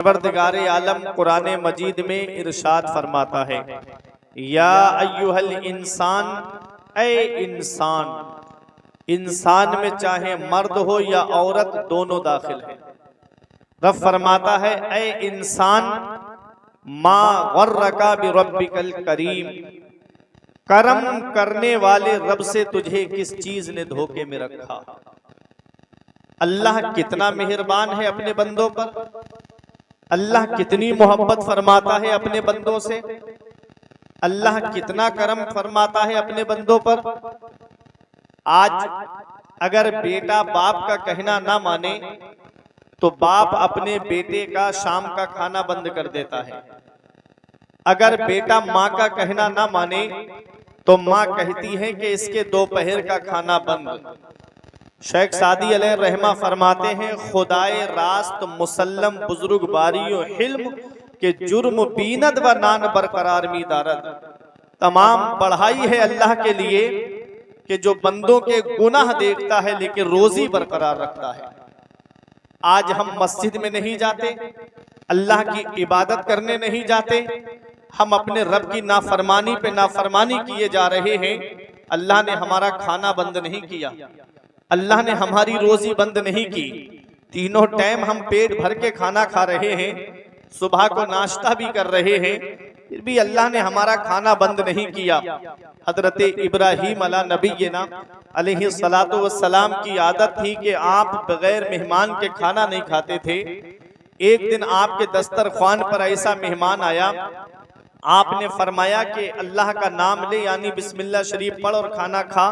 परवरदिगारे आलम कुरान मजीद में इरशाद फरमाता है, या अय्युहल इंसान, ए इंसान। इंसान में चाहे मर्द हो या औरत दोनों दाखिल है। रब फरमाता है, ए इंसान, मा गर्रका बिरब्बिकल करीम, करम करने वाले रब से तुझे किस चीज ने धोखे में रखा। अल्लाह कितना मेहरबान है अपने बंदों पर, अल्लाह कितनी मोहब्बत फरमाता है अपने बंदों से, अल्लाह कितना करम फरमाता है अपने बंदों पर। आज अगर बेटा बाप का कहना ना माने तो बाप अपने बेटे का शाम का खाना बंद कर देता है। अगर बेटा माँ का कहना ना माने तो माँ कहती है कि इसके दोपहर का खाना बंद। शेख सादी अलैहि रहमा फरमाते हैं, खुदाए रास्त मुसल्लम बुजुर्ग बारियो हिल्म के जुर्म बीनद व नान बरकरार मीदारत। तमाम बढ़ाई है अल्लाह के लिए कि जो बंदों के गुनाह देखता है लेकिन रोजी बरकरार रखता है। आज हम मस्जिद में नहीं जाते, अल्लाह की इबादत करने नहीं जाते, हम अपने रब की नाफरमानी पे नाफरमानी किए जा रहे हैं। अल्लाह ने हमारा खाना बंद नहीं किया, अल्लाह ने हमारी रोजी बंद नहीं की। तीनों टाइम हम पेट भर के खाना खा रहे हैं, सुबह को नाश्ता भी कर रहे हैं, फिर भी अल्लाह ने हमारा खाना बंद नहीं किया। हजरत इब्राहीम अला नबीना अलैहि सलातो वस्सलाम की आदत थी कि आप बगैर मेहमान के खाना नहीं खाते थे। एक दिन आपके दस्तरख्वान पर ऐसा मेहमान आया, आपने फरमाया कि अल्लाह का नाम ले, यानी बिस्मिल्लाह शरीफ पढ़ और खाना खा।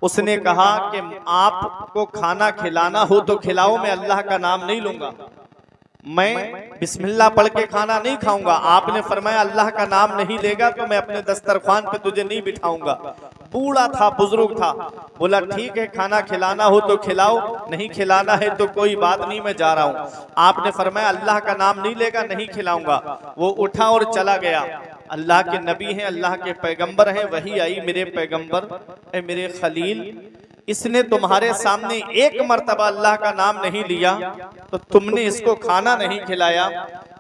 उसने कहा कि आपको खाना खिलाना हो तो खिलाओ, मैं अल्लाह का नाम नहीं लूंगा, मैं बिस्मिल्लाह पढ़ के खाना नहीं खाऊंगा। आपने फरमाया अल्लाह का नाम नहीं लेगा तो मैं अपने दस्तरख्वान पे तुझे नहीं बिठाऊंगा। बूढ़ा था, बुजुर्ग था, बोला ठीक है खाना खिलाना हो तो खिलाओ, नहीं खिलाना है तो कोई बात नहीं, मैं जा रहा हूँ। आपने फरमाया अल्लाह का नाम नहीं लेगा, नहीं खिलाऊंगा। वो उठा और चला गया। अल्लाह के नबी हैं, अल्लाह के पैगंबर हैं, वही आई मेरे पैगंबर है, मेरे खलील, इसने तुम्हारे सामने एक मर्तबा अल्लाह का नाम नहीं लिया तो तुमने इसको खाना नहीं खिलाया।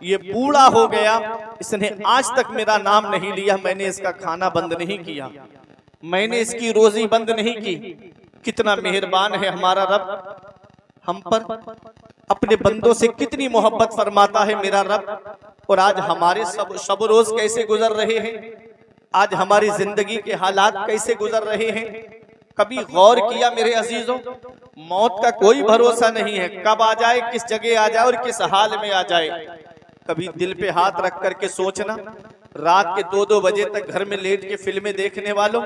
ये बूढ़ा हो गया, इसने आज तक मेरा नाम नहीं लिया, मैंने इसका खाना बंद नहीं किया, मैंने इसकी रोजी बंद नहीं की। कितना मेहरबान है हमारा रब हम पर, अपने बंदों से कितनी मोहब्बत फरमाता है मेरा रब। और आज हमारे सब रोज कैसे गुजर रहे हैं, आज हमारी जिंदगी के हालात कैसे गुजर रहे हैं। कभी गौर किया मेरे अजीजों, मौत का कोई भरोसा नहीं है, कब आ जाए, किस जगह आ जाए और किस हाल में आ जाए। कभी दिल पे हाथ रख करके सोचना, रात के 2-2 बजे तक घर में लेट के फिल्में देखने वालों,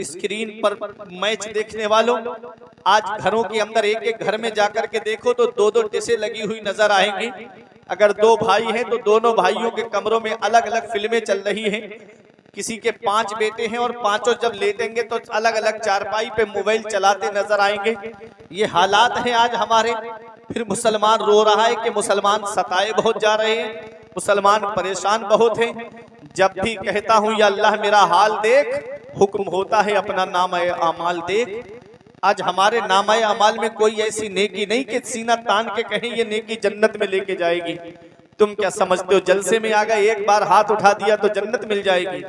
स्क्रीन पर मैच देखने वालों, आज घरों के अंदर एक एक घर में जाकर के देखो तो 2-2 डिशें लगी हुई नजर आएंगी। अगर 2 भाई हैं तो दोनों भाइयों के कमरों में अलग अलग फिल्में चल रही हैं। किसी के 5 बेटे हैं और पांचों जब लेटेंगे तो अलग अलग चारपाई पे मोबाइल चलाते नजर आएंगे। ये हालात हैं आज हमारे। फिर मुसलमान रो रहा है कि मुसलमान सताए बहुत जा रहे हैं, मुसलमान परेशान बहुत हैं। जब भी कहता हूं या अल्लाह मेरा हाल देख, हुक्म होता है अपना नामाए अमाल देख। आज हमारे नामाए अमाल में कोई ऐसी नेकी नहीं कि सीना तान के कहें ये नेकी जन्नत में लेके जाएगी। तुम क्या समझते हो जलसे में आ गए, एक बार हाथ उठा दिया तो जन्नत मिल जाएगी?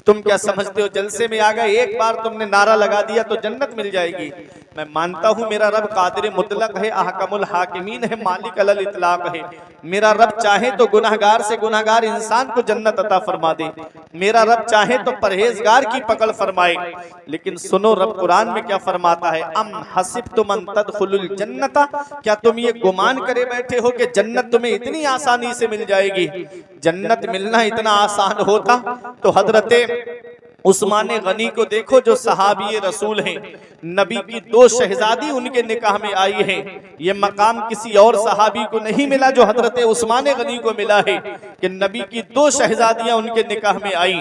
तुम क्या समझते हो जलसे में आ गए, एक बार तुमने नारा लगा दिया तो जन्नत मिल जाएगी? मैं मानता हूं मेरा रब कादिर मुतलक है, अहकमुल हाकिमीन है, मालिक अलल इतलाक है। मेरा रब चाहे तो गुनहगार से गुनहगार इंसान को जन्नत अता फरमा दे, मेरा रब चाहे तो परहेजगार की पकड़ फरमाए। लेकिन सुनो रब कुरान में क्या फरमाता है, अम हसिबतुम अन तदखुलुल जन्नता, क्या तुम ये गुमान करे बैठे हो कि जन्नत तुम्हें इतनी आसानी से मिल जाएगी? जन्नत मिलना इतना आसान होता तो हजरते उस्मान गनी को देखो जो सहाबी रसूल हैं, नबी की 2 शहजादी उनके निकाह में आई हैं। ये मकाम किसी और सहाबी को नहीं मिला जो हजरत उस्मान गनी को मिला है। कि नबी की 2 शहजादियां उनके निकाह में आई।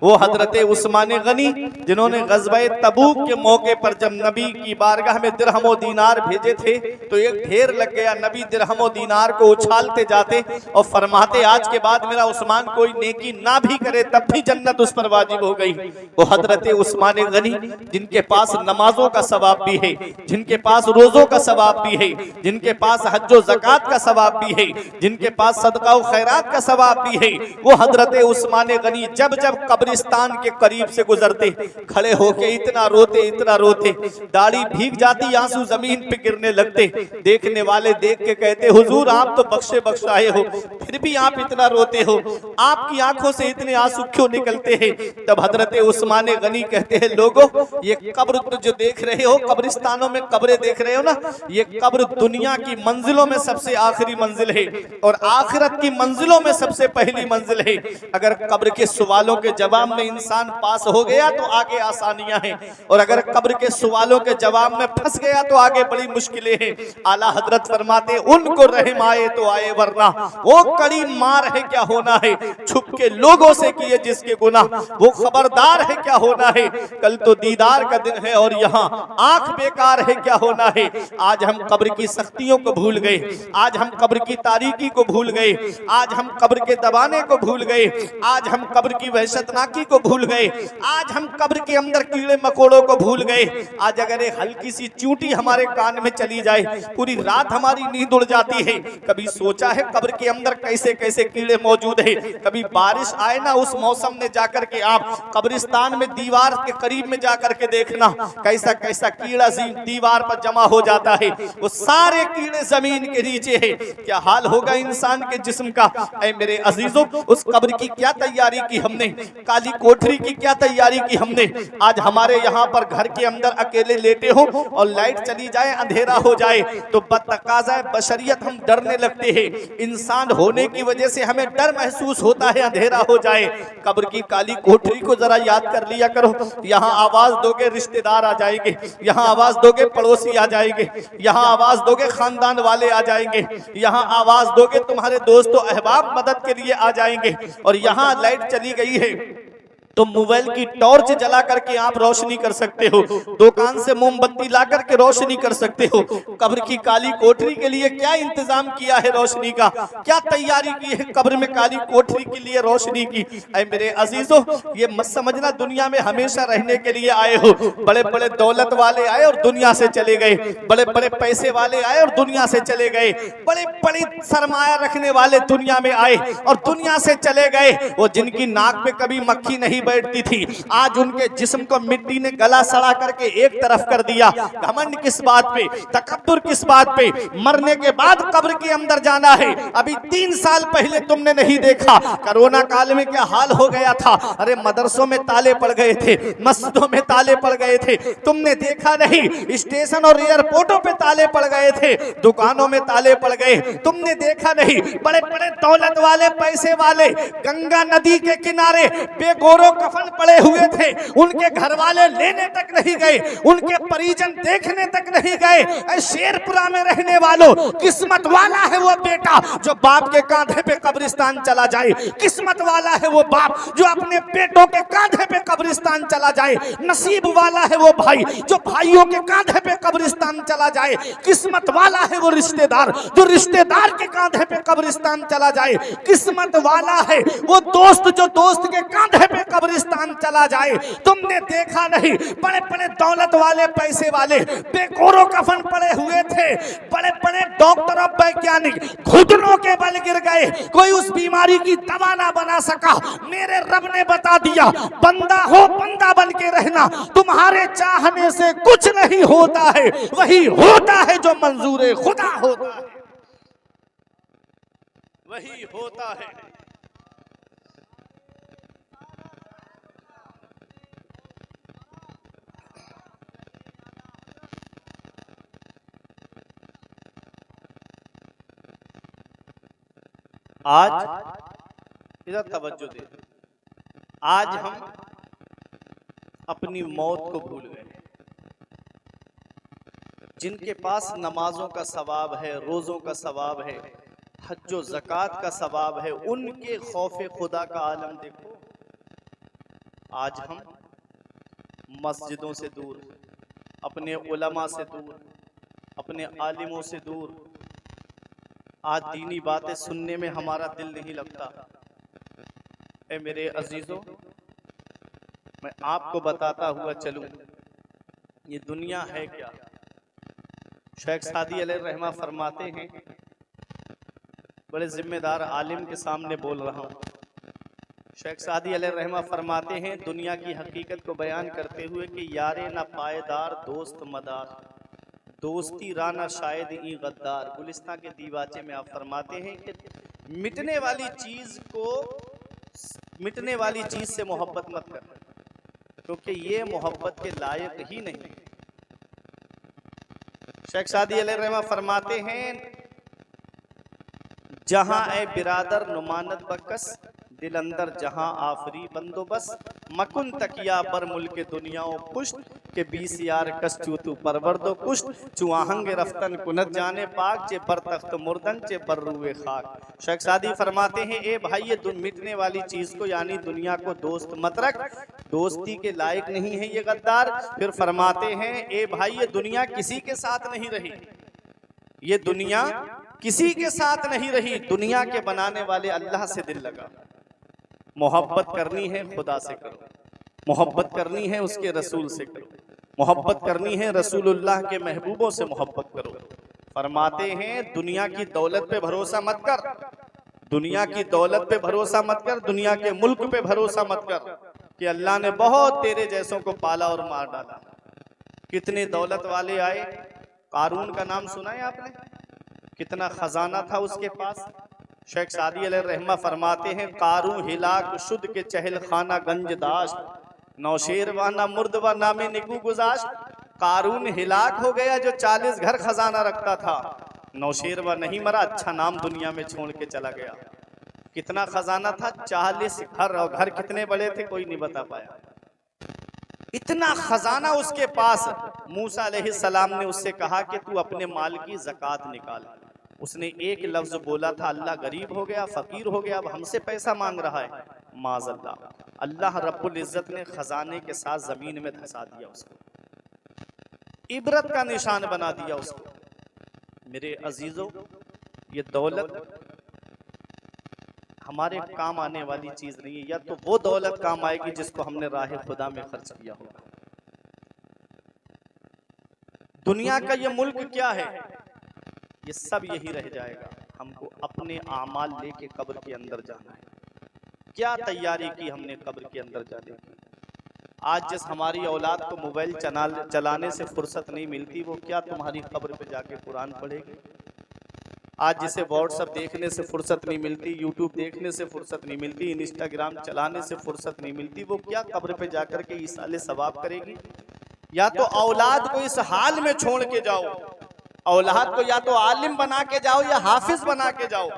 वो हजरत उस्मान गनी, जिन्होंने ग़ज़वा तबूक के मौके पर जब नबी की बारगाह में दिरहम और दीनार भेजे थे तो एक ढेर लग गया। नबी दिरहम और दीनार को उछालते जाते और फरमाते, आज के बाद मेरा उस्मान कोई नेकी ना भी करे तब भी जन्नत उस पर वाजिब हो गई। वो हजरत उस्मान गनी, जिनके पास नमाजों का सवाब भी है, जिनके पास रोजों का सवाब भी है, जिनके पास हज्जो ज़कात का सवाब भी है, जिनके पास सदका व खैरात का सवाब भी है, वो हजरत उस्मान गनी जब जब कब्रिस्तान के करीब से गुजरते, खड़े होके इतना रोते, दाढ़ी भीग जाती, आंसू जमीन पे गिरने लगते। देखने वाले देख के कहते, हुजूर आप तो बख्शे बख्शाए हो, फिर भी आप इतना रोते हो, आपकी आंखों से इतने आंसू क्यों निकलते हैं? तब हजरत उस्मान गनी कहते हैं, लोगों ये कब्र जो देख रहे हो, कब्रिस्तानों में कब्रें देख रहे हो ना, ये कब्र दुनिया की मंजिलों में सबसे आखिरी मंजिल है और आखिरत की मंजिलों में सबसे पहली मंजिल है। अगर कब्र के सवालों के जवाब में इंसान पास हो गया तो आगे आसानियां हैं, और अगर कब्र के सवालों के जवाब में फंस गया तो आगे बड़ी मुश्किलें हैं। आला हजरत फरमाते, उनको रहम आए तो आए, वरना वो कड़ी मार है क्या होना है, छुप के लोगों से किए जिसके गुनाह, वो खबरदार है क्या होना है। कल तो दीदार का दिन है और यहाँ आंख बेकार है क्या होना है। आज हम कब्र की सख्तियों को भूल गए, आज हम कब्र की तारीकी को भूल गए, आज हम कब्र के दबाने को भूल गए, आज हम कब्र की वहशतनाकी को भूल गए, आज हम कब्र के अंदर कीड़े मकोड़ों को भूल गए। आज अगर एक हल्की सी चींटी हमारे कान में चली जाए, पूरी रात हमारी नींद उड़ जाती है। कभी सोचा है कब्र के अंदर कैसे कैसे कीड़े मौजूद है? कभी बारिश आए ना, उस मौसम में जाकर के आप कब्रिस्तान में दीवार के करीब में जाकर के देखना, कैसा कैसा कीड़ा दीवार पर जमा हो जाता है। वो सारे कीड़े जमीन के नीचे है। क्या हाल होगा इंसान के जिस्म का? ऐ मेरे अजीजों, उस कब्र की क्या तैयारी की हमने, काली कोठरी की क्या तैयारी की हमने। आज हमारे यहाँ पर घर के अंदर अकेले लेटे हो और लाइट चली जाए, अंधेरा हो जाए तो बतकाज़ाए बशरियत हम डरने लगते हैं। इंसान होने की वजह से हमें डर महसूस होता है, अंधेरा हो जाए। कब्र की काली कोठरी को जरा याद कर लिया करो। यहाँ आवाज दोगे रिश्तेदार आ जाएंगे, यहाँ आवाज दोगे पड़ोसी आ जाएंगे, यहाँ आवाज दोगे खानदान वाले आ जाएंगे, यहाँ आवाज दोगे तुम्हारे दोस्तों अहबाब मदद के लिए आ जाएंगे। और यहाँ लाइट चली गई है तो मोबाइल की टॉर्च जला करके आप रोशनी कर सकते हो, दुकान से मोमबत्ती ला करके रोशनी कर सकते हो। कब्र की काली कोठरी के लिए क्या इंतजाम किया है रोशनी का, क्या तैयारी की है कब्र में काली कोठरी के लिए रोशनी की। ऐ मेरे अजीजों, ये मत समझना दुनिया में हमेशा रहने के लिए आए हो। बड़े बड़े दौलत वाले आए और दुनिया से चले गए, बड़े बड़े पैसे वाले आए और दुनिया से चले गए, बड़े बड़ी सरमाया रखने वाले दुनिया में आए और दुनिया से चले गए। वो जिनकी नाक पे कभी मक्खी नहीं बैठती थी, आज उनके जिस्म को मिट्टी ने गला सड़ा करके एक तरफ कर दिया। घमंड किस बात पे, तकब्बुर किस बात पे? मरने के बाद कब्र के अंदर जाना है। अभी 3 साल पहले तुमने नहीं देखा कोरोना काल में क्या हाल हो गया था? अरे मदरसों में ताले पड़ गए थे, मस्जिदों में ताले पड़ गए थे, तुमने देखा नहीं? स्टेशन और एयरपोर्टों पे ताले पड़ गए थे, दुकानों में ताले पड़ गए, तुमने देखा नहीं? बड़े बड़े दौलत वाले पैसे वाले गंगा नदी के किनारे बेगौरों कफन पड़े हुए थे, उनके घर वाले लेने तक नहीं गए, उनके परिजन देखने तक नहीं गए। शेरपुरा में रहने वालों, किस्मत वाला है वो बेटा जो बाप के कांधे पे कब्रिस्तान चला जाए, किस्मत वाला है वो बाप जो अपने बेटों के कांधे पे कब्रिस्तान चला जाए, नसीब वाला है वो भाई जो भाइयों के कांधे पे कब्रिस्तान चला जाए, किस्मत वाला है वो रिश्तेदार जो रिश्तेदार के कांधे पे कब्रिस्तान चला जाए, किस्मत वाला है वो दोस्त जो दोस्त के कांधे पे कब्रिस्तान चला जाए। तुमने देखा नहीं? बड़े बड़े दौलत वाले पैसे वाले बेगौरों कफन पड़े हुए थे, बड़े बड़े डॉक्टर और वैज्ञानिक घुटनों के बल गिर गए, कोई उस बीमारी की दवा ना बना सका। मेरे रब ने बता दिया, बंदा हो बंदा बन के रहना, तुम्हारे चाहने से कुछ नहीं होता है, वही होता है जो मंजूर खुदा होता है, वही होता है। आज इधर तवज्जो दे, आज हम अपनी मौत को भूल गए। जिनके पास नमाजों का सवाब है, रोजों का सवाब है, हज व ज़कात का सवाब है, उनके खौफ खुदा का आलम देखो। आज हम मस्जिदों से दूर, अपने उलमा से दूर, अपने आलिमों से दूर, आज दीनी बातें सुनने में हमारा दिल नहीं लगता। ए मेरे अजीजों, मैं आपको बताता हुआ चलूं, ये दुनिया है क्या। शेख सादी अलैहि रहमा फरमाते हैं, बड़े जिम्मेदार आलिम के सामने बोल रहा हूँ। शेख सादी अलैहि रहमा फरमाते हैं, दुनिया की हकीकत को बयान करते हुए कि यारे ना पायदार दोस्त मदार, दोस्ती राना शायद ई गद्दार। गुलिस्तां के दीवाचे में आप फरमाते हैं कि मिटने वाली चीज से मोहब्बत मत कर, क्योंकि ये मोहब्बत के लायक ही नहीं। शेख सादी अलैहि रहमा फरमाते हैं, जहां ए बिरादर नुमानत बकस, दिल अंदर जहां आफरी बंदोबस्त, मकुन तकिया बर मुल्क दुनियाओ पुष्ट के 20 यार कस चूतू परवरदो कुश्त, चुआहंग रफ्तन कुनत जाने पाक, चे बर तख्त मुर्दन चे बर रुए खाक। शेख सादी फरमाते हैं, ए भाई ये मिटने वाली चीज को यानी दुनिया को दोस्त मत रख, दोस्ती के लायक नहीं है ये गद्दार। फिर फरमाते हैं, ए भाई ये दुनिया किसी के साथ नहीं रही, ये दुनिया किसी के साथ नहीं रही, दुनिया के बनाने वाले अल्लाह से दिल लगा। मोहब्बत करनी है खुदा से करो, मोहब्बत करनी है उसके रसूल से करो, मोहब्बत करनी है रसूलुल्लाह के महबूबों से मोहब्बत करो। फरमाते हैं, दुनिया की दौलत पे भरोसा मत कर, दुनिया की दौलत पे भरोसा मत कर, दुनिया के मुल्क पे भरोसा मत कर कि अल्लाह ने बहुत तेरे जैसों को पाला और मार डाला। कितने दौलत वाले आए, कारून का नाम सुना है आपने, कितना खजाना था उसके पास। शेख सादी अलैहि रहमा फरमाते हैं, कारू हिलाक शुद्ध के चहल खाना गंज दाश्त, नौशेरवाना मुर्दवा नामे निकू गुजाश्त। कारून हिलाक हो गया जो 40 घर खजाना रखता था, नौशेरवा नहीं मरा, अच्छा नाम दुनिया में छोड़ के चला गया। कितना खजाना था, 40 घर, और घर कितने बड़े थे कोई नहीं बता पाया। इतना खजाना उसके पास। मूसा अलैहिस्सलाम ने उससे कहा कि तू अपने माल की ज़कात निकाल। उसने एक लफ्ज बोला था, अल्लाह गरीब हो गया, फकीर हो गया, अब हमसे पैसा मांग रहा है। माज़अल्लाह, अल्लाह रब्बुल इज्जत ने खजाने के साथ जमीन में धंसा दिया उसको, इबरत का निशान बना दिया उसको। मेरे अजीजों, ये दौलत हमारे काम आने वाली चीज नहीं है, या तो वो दौलत काम आएगी जिसको हमने राह खुदा में खर्च किया होगा। दुनिया का ये मुल्क क्या है, ये सब यही रह जाएगा। हमको अपने आमाल लेके कब्र के अंदर जाना है। क्या तैयारी की हमने कब्र के अंदर जाने की। आज जिस हमारी औलाद को मोबाइल चलाने से फुर्सत नहीं मिलती, वो क्या तुम्हारी कब्र पे जाके कुरान पढ़ेगी। आज जिसे व्हाट्सएप देखने से फुर्सत नहीं मिलती, यूट्यूब देखने से फुर्सत नहीं मिलती, इंस्टाग्राम चलाने से फुर्सत नहीं मिलती, वो क्या कब्र पे जाकर के ईसाले सवाब करेगी। या तो औलाद को इस हाल में छोड़ के जाओ, औलाद को या तो आलिम बना के जाओ या हाफिज बना के जाओ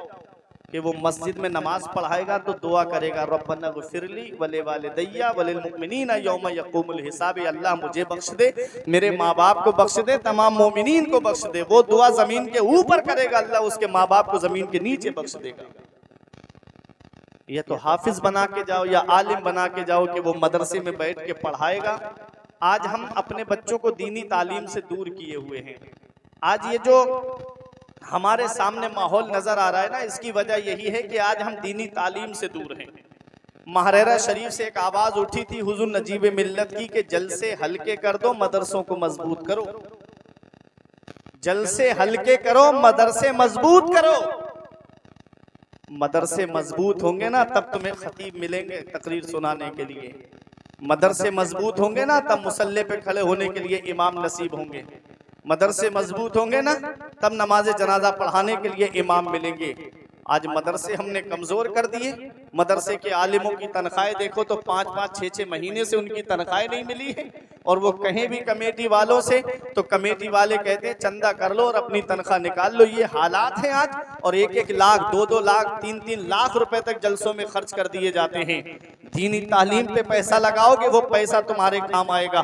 कि वो मस्जिद में नमाज पढ़ाएगा तो दुआ करेगा, रब्बना ग़फ़िरली वले वालिदैया वलिल मुमिनीना यौम यक़ूमुल हिसाब। अल्लाह मुझे बख्श दे, मेरे माँ बाप को बख्श दे, तमाम मोमिनीन को बख्श दे। वो दुआ जमीन के ऊपर करेगा, अल्लाह उसके माँ बाप को जमीन के नीचे बख्श देगा। या तो हाफिज बना के जाओ या आलिम बना के जाओ कि वो मदरसे में बैठ के पढ़ाएगा। आज हम अपने बच्चों को दीनी तालीम से दूर किए हुए हैं। आज ये जो हमारे सामने माहौल नजर आ रहा है ना, इसकी वजह यही है कि आज हम दीनी तालीम से दूर हैं। महरेरा शरीफ से एक आवाज उठी थी हुजूर नजीब मिल्लत की कि जलसे हल्के कर दो, मदरसों को मजबूत करो। जलसे हल्के करो, मदरसे मजबूत करो। मदरसे मजबूत होंगे ना तब तुम्हें खतीब मिलेंगे तकरीर सुनाने के लिए। मदरसे मजबूत होंगे ना तब मुसल्ले पे खड़े होने के लिए इमाम नसीब होंगे। मदरसे मजबूत होंगे ना तब नमाज जनाजा पढ़ाने के लिए इमाम मिलेंगे। आज मदरसे हमने कमजोर कर दिए। मदरसे के आलिमों की तनख्वाहें देखो तो 5-5, 6-6 महीने से उनकी तनख्वाहें नहीं मिली है। और वो कहीं भी कमेटी वालों से तो कमेटी वाले कहते हैं चंदा कर लो और अपनी तनख्वाह निकाल लो। ये हालात हैं आज। और 1-1 लाख, 2-2 लाख, 3-3 लाख रुपए तक जलसों में खर्च कर दिए जाते हैं। दीनी तालीम पे पैसा लगाओगे वो पैसा तुम्हारे काम आएगा,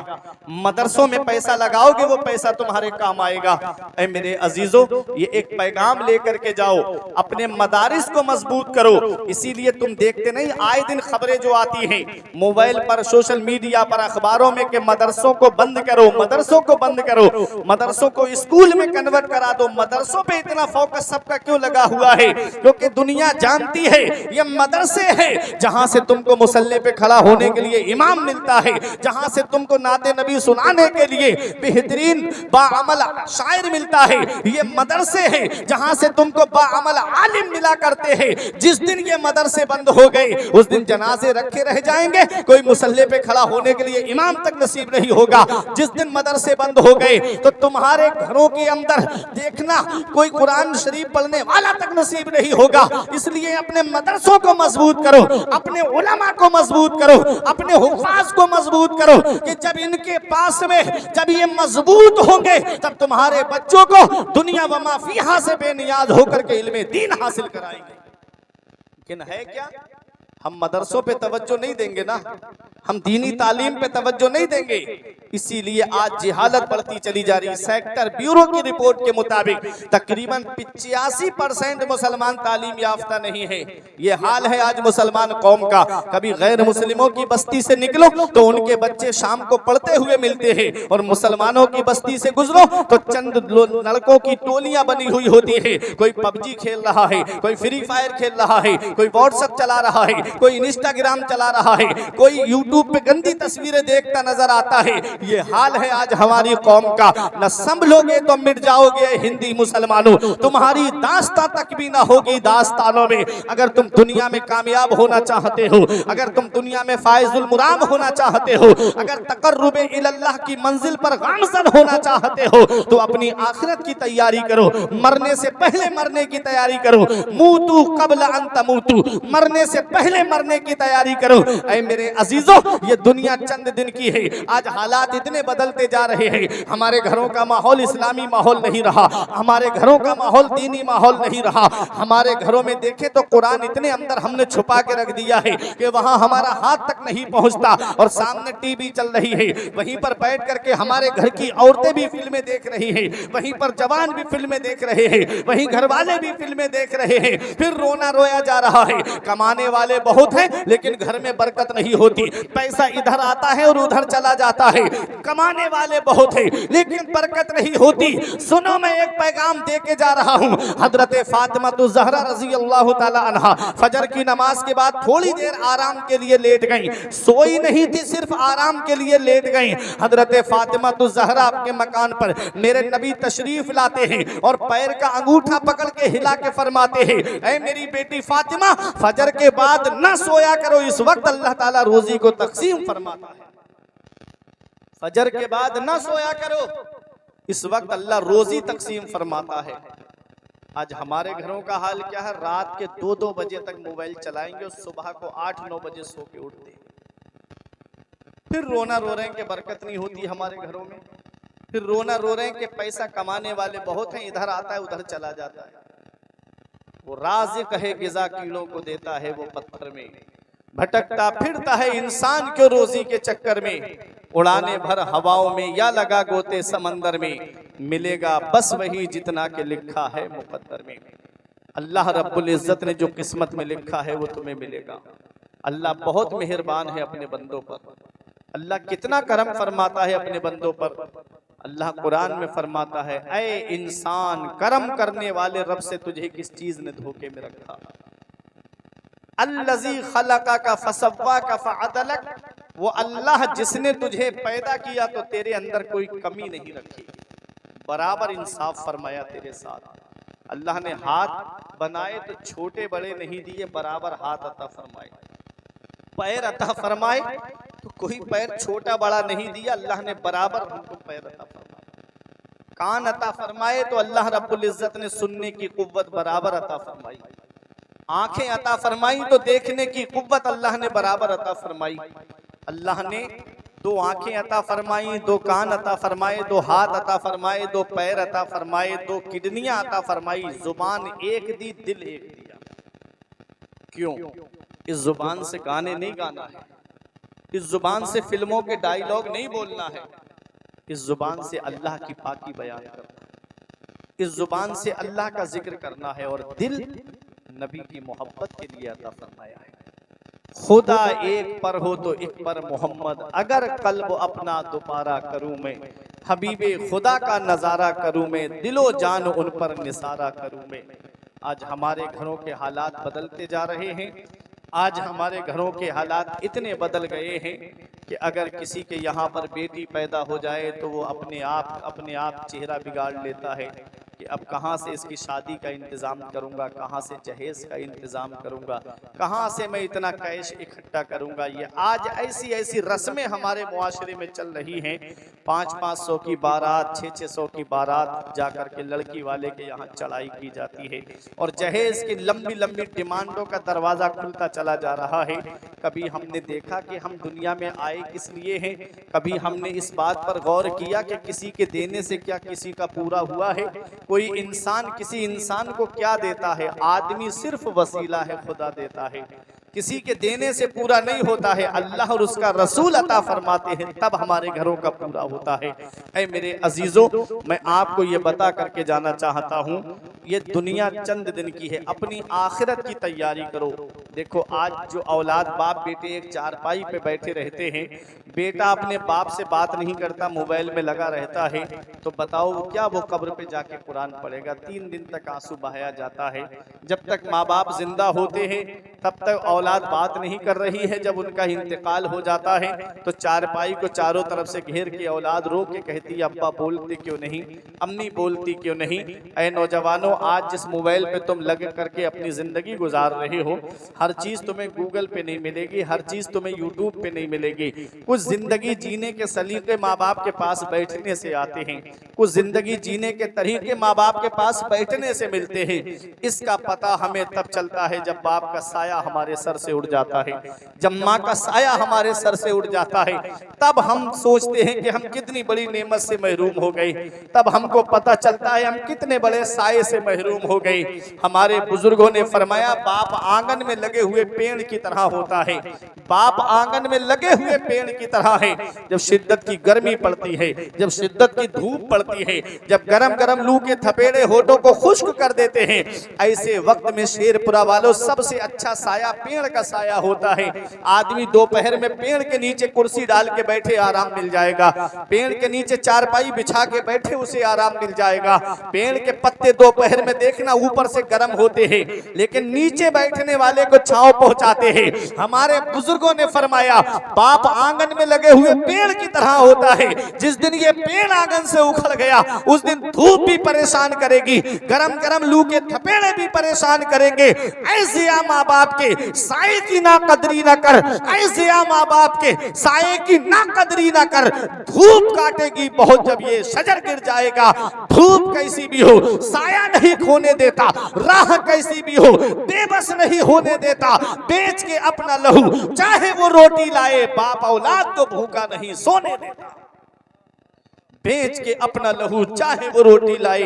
मदरसों में पैसा लगाओगे वो पैसा तुम्हारे काम आएगा। ऐ मेरे अजीजों, ये एक पैगाम लेकर के जाओ, अपने मदारिस को मजबूत करो। इसीलिए तुम देखते नहीं, आए दिन खबरें जो आती हैं मोबाइल पर, सोशल मीडिया पर, अखबारों में कि मदरसों को बंद करो, मदरसों को बंद करो, मदरसों को स्कूल में कन्वर्ट करा दो। मदरसों पे इतना फोकस सबका क्यों लगा हुआ है? क्योंकि दुनिया जानती है ये मदरसे हैं जहां से तुमको मुसल्ले पे खड़ा होने के लिए इमाम मिलता है, जहां से तुमको नाते नबी सुनाने के लिए बेहतरीन बाअमल शायर मिलता है। ये मदरसे हैं जहां से तुमको बाअमल आलिम मिला करते हैं। जिस दिन ये मदरसे बंद हो गए उस दिन जनाजे रखे रह जाएंगे, कोई मुसल्ले पे खड़ा होने के लिए इमाम तक नसीब नहीं होगा। जिस दिन मदरसे बंद हो गए तो तुम्हारे घरों के अंदर देखना कोई कुरान शरीफ पढ़ने वाला तक नसीब नहीं होगा। इसलिए अपने मदरसों को मजबूत करो, अपने उलमा को मजबूत करो, अपने हुफ़ाज़ को मजबूत करो कि जब इनके पास में जब ये मजबूत होंगे तब तुम्हारे बच्चों को दुनिया व मा फ़ीहा से बेनियाज होकर के इल्मे दीन हासिल कराएंगे। लेकिन है क्या, हम मदरसों पे तवज्जो नहीं देंगे ना, हम दीनी तालीम पे तवज्जो नहीं देंगे। इसीलिए आज जिहालत बढ़ती चली जा रही है। सेक्टर ब्यूरो की रिपोर्ट के मुताबिक तकरीबन 85% मुसलमान तालीम याफ्ता नहीं है। ये हाल है आज मुसलमान कौम का। कभी गैर मुस्लिमों की बस्ती से निकलो तो उनके बच्चे शाम को पढ़ते हुए मिलते हैं, और मुसलमानों की बस्ती से गुजरो तो चंद लड़कों की टोलियां बनी हुई होती है। कोई पबजी खेल रहा है, कोई फ्री फायर खेल रहा है, कोई व्हाट्सएप चला रहा है, कोई इंस्टाग्राम चला रहा है, कोई यूट्यूब पे गंदी तस्वीरें देखता नजर आता है। ये हाल है आज हमारी कौम का। न संभलोगे तो मिट जाओगे हिंदी मुसलमानों, तुम्हारी दास्तां तक भी ना होगी दास्तानों में। अगर तुम दुनिया में कामयाब होना चाहते हो, अगर तुम दुनिया में फायजुल मुराम होना चाहते हो, अगर तकर्रुबे इल्लाह की मंजिल पर गामज़न होना चाहते हो तो अपनी आखिरत की तैयारी करो, मरने से पहले मरने की तैयारी करो। मूतू कब्ल अन तमूतू, मरने से पहले मरने की तैयारी करो। ऐ मेरे अजीजों, ये दुनिया चंद दिन की है। आज हालात इतने बदलते जा रहे हैं। हमारे घरों का माहौल इस्लामी माहौल नहीं रहा, हमारे घरों का माहौल दीनी माहौल नहीं रहा। हमारे घरों में देखें तो कुरान इतने अंदर हमने छुपा के रख दिया है कि वहां हमारा हाथ तक नहीं पहुंचता, और सामने टीवी चल रही है, वहीं पर बैठ करके हमारे घर की औरतें भी फिल्में देख रही हैं, वहीं पर जवान भी फिल्में देख रहे हैं, वहीं घर वाले भी फिल्में देख रहे हैं। फिर रोना रोया जा रहा है। कमाने वाले बहुत हैं लेकिन घर में बरकत नहीं होती, पैसा इधर आता है और उधर चला जाता है। कमाने वाले बहुत हैं लेकिन बरकत नहीं होती। सुनो, मैं एक पैगाम दे के जा रहा हूँ। हजरत फातिमा तो ज़हरा रज़ी अल्लाह ताला अन्हा फजर की नमाज के बाद थोड़ी देर आराम के लिए लेट गई, सोई नहीं थी, सिर्फ आराम के लिए लेट गई। हजरत फातिमा तो ज़हरा अपने मकान पर मेरे नबी तशरीफ लाते हैं और पैर का अंगूठा पकड़ के हिला के फरमाते हैं, ऐ मेरी बेटी फातिमा, फजर के बाद न सोया करो, इस वक्त अल्लाह ताला रोजी को तकसीम फरमाता है। फजर के बाद न सोया करो, इस वक्त अल्लाह रोजी तकसीम फरमाता है। आज हमारे घरों का हाल क्या है? रात के 2-2 बजे तक मोबाइल चलाएंगे और सुबह को 8-9 बजे सो के उठते हैं। फिर रोना रो रहे हैं कि बरकत नहीं होती हमारे घरों में। फिर रोना रो रहे हैं कि पैसा कमाने वाले बहुत हैं, इधर आता है उधर चला जाता है। वो राज़िक़ है गिज़ा कीड़ों को देता है, वो पत्थर में भटकता फिरता है इंसान क्यों रोजी के चक्कर में। उड़ाने भर हवाओं में या लगा गोते समंदर में, मिलेगा बस वही जितना के लिखा है मुकद्दर में। अल्लाह रब्बुल इज़्ज़त ने जो किस्मत में लिखा है वो तुम्हें मिलेगा। अल्लाह बहुत मेहरबान है अपने बंदों पर। अल्लाह कितना करम फरमाता है अपने बंदों पर। अल्लाह कुरान में फरमाता है, ऐ इंसान, करम करने वाले रब से तुझे किस चीज ने धोखे में रखा। अल्लज़ी खलक़का फसव्वाका फ़अदलक, वो अल्लाह जिसने तुझे पैदा किया तो तेरे अंदर कोई कमी नहीं रखी, बराबर इंसाफ फरमाया तेरे साथ। अल्लाह ने हाथ बनाए तो छोटे बड़े नहीं दिए, बराबर हाथ अता फरमाए। पैर अता फरमाए तो कोई पैर छोटा बड़ा नहीं दिया, अल्लाह ने बराबर हमको पैर अता फरमाए। कान अता फरमाए तो अल्लाह रब्बुल इज़्ज़त ने सुनने की कुव्वत बराबर अता फरमाई। आंखें अता फरमाई तो देखने की कुव्वत अल्लाह ने बराबर अता फरमाई। अल्लाह ने 2 आंखें अता फरमाई, 2 कान अता फरमाए, 2 हाथ अता फरमाए, 2 पैर अता फरमाए, 2 किडनियां अता फरमाई, जुबान एक दी, दिल एक दिया। क्यों? इस जुबान से गाने नहीं गाना है, इस जुबान से फिल्मों के डायलॉग नहीं बोलना है, इस जुबान से अल्लाह की पाकी बयान करना है, इस जुबान से अल्लाह का जिक्र करना है। और दिल नबी की मोहब्बत के लिए अता फरमाया है। खुदा एक पर हो तो एक पर मोहम्मद, अगर कल्ब अपना दोबारा करूं मैं, हबीबे खुदा का नजारा करूं मैं, दिलो जान उन पर निसारा करूं मैं। आज हमारे घरों के हालात बदलते जा रहे हैं। आज हमारे घरों के हालात इतने बदल गए हैं कि अगर किसी के यहाँ पर बेटी पैदा हो जाए तो वो अपने आप चेहरा बिगाड़ लेता है कि अब कहाँ से इसकी शादी का इंतज़ाम करूँगा, कहाँ से जहेज का इंतज़ाम करूँगा, कहाँ से मैं इतना कैश इकट्ठा करूँगा। ये आज ऐसी ऐसी रस्में हमारे मुआशरे में चल रही हैं। 500-500 की बारात, 600-600 की बारात जा कर के लड़की वाले के यहाँ चढ़ाई की जाती है और जहेज की लंबी लंबी डिमांडों का दरवाज़ा खुलता चला जा रहा है। कभी हमने देखा कि हम दुनिया में आए किस लिए हैं? कभी हमने इस बात पर गौर किया कि किसी के देने से क्या किसी का पूरा हुआ है? कोई इंसान किसी इंसान को क्या देता है? आदमी सिर्फ वसीला है, खुदा देता है। किसी के देने से पूरा नहीं होता है, अल्लाह और उसका रसूल अता फरमाते हैं, तब हमारे घरों का पूरा होता है। ऐ मेरे अजीजों, मैं आपको ये बता करके जाना चाहता हूँ, ये दुनिया चंद दिन की है, अपनी आखिरत की तैयारी करो। देखो आज जो औलाद बाप बेटे एक चारपाई पे बैठे रहते हैं, बेटा अपने बाप से बात नहीं करता, मोबाइल में लगा रहता है, तो बताओ क्या वो कब्र पे जाके कुरान पढ़ेगा? 3 दिन तक आंसू बहाया जाता है। जब तक माँ बाप जिंदा होते हैं तब तक औलाद बात नहीं कर रही है। जब उनका इंतकाल हो जाता है तो चारपाई को चारों तरफ से घेर के औलाद रो के कहती है, अब्बा बोलते क्यों नहीं, अम्मी बोलती क्यों नहीं? ऐ नौजवानों, आज जिस मोबाइल पे तुम लग करके अपनी जिंदगी गुजार रहे हो, हर चीज तुम्हें गूगल पे नहीं मिलेगी, हर चीज तुम्हें यूट्यूब पे नहीं मिलेगी। कुछ जिंदगी जीने के सलीके माँ बाप के पास बैठने से आते हैं, कुछ जिंदगी जीने के तरीके माँ बाप के पास बैठने से मिलते हैं। इसका पता हमें तब चलता है जब बाप का साया हमारे सर से उड़ जाता है, जब माँ का साया हमारे सर से उड़ जाता है, तब हम सोचते हैं कि हम कितनी बड़ी नेमत से महरूम हो गए। तब हमको पता चलता है हम कितने बड़े साये से महरूम हो गए। हमारे बुजुर्गों ने फरमाया, बाप आंगन में लगे हुए पेड़ की तरह होता है, बाप आंगन में लगे हुए पेड़ की तरह है। जब शिद्दत की गर्मी पड़ती है, जब शिद्दत की धूप पड़ती है, जब गरम गरम लू के थपेड़े होठों को खुश्क कर देते हैं, ऐसे वक्त में शेरपुरा वालों सबसे अच्छा साया पेड़ का साया होता है। आदमी दोपहर में पेड़ के नीचे कुर्सी डाल के बैठे आराम मिल जाएगा, पेड़ के नीचे चारपाई बिछा के बैठे उसे आराम मिल जाएगा। पेड़ के पत्ते दोपहर में देखना ऊपर से गर्म होते हैं लेकिन नीचे बैठने वाले को छांव पहुंचाते हैं। हमारे बुजुर्गों ने फरमाया, बाप आंगन में लगे हुए पेड़ की तरह होता है। जिस दिन ये पेड़ आंगन से उखड़ गया उस दिन धूप भी परेशान करेगी, गरम गरम लू के थपेड़े भी परेशान करेंगे। ऐसे आ माँ बाप के साये की ना कदरी ना कर, ऐसे आ माँ बाप के साये की ना कदरी ना कर। धूप काटेगी बहुत जब ये शजर गिर जाएगा। धूप कैसी भी हो साया नहीं खोने देता, राह कैसी भी हो बेबस नहीं होने देता। बेच के अपना लहू चाहे वो रोटी लाए, बाप औलाद को भूखा नहीं सोने देता। बेच के अपना लहू चाहे वो रोटी लाए,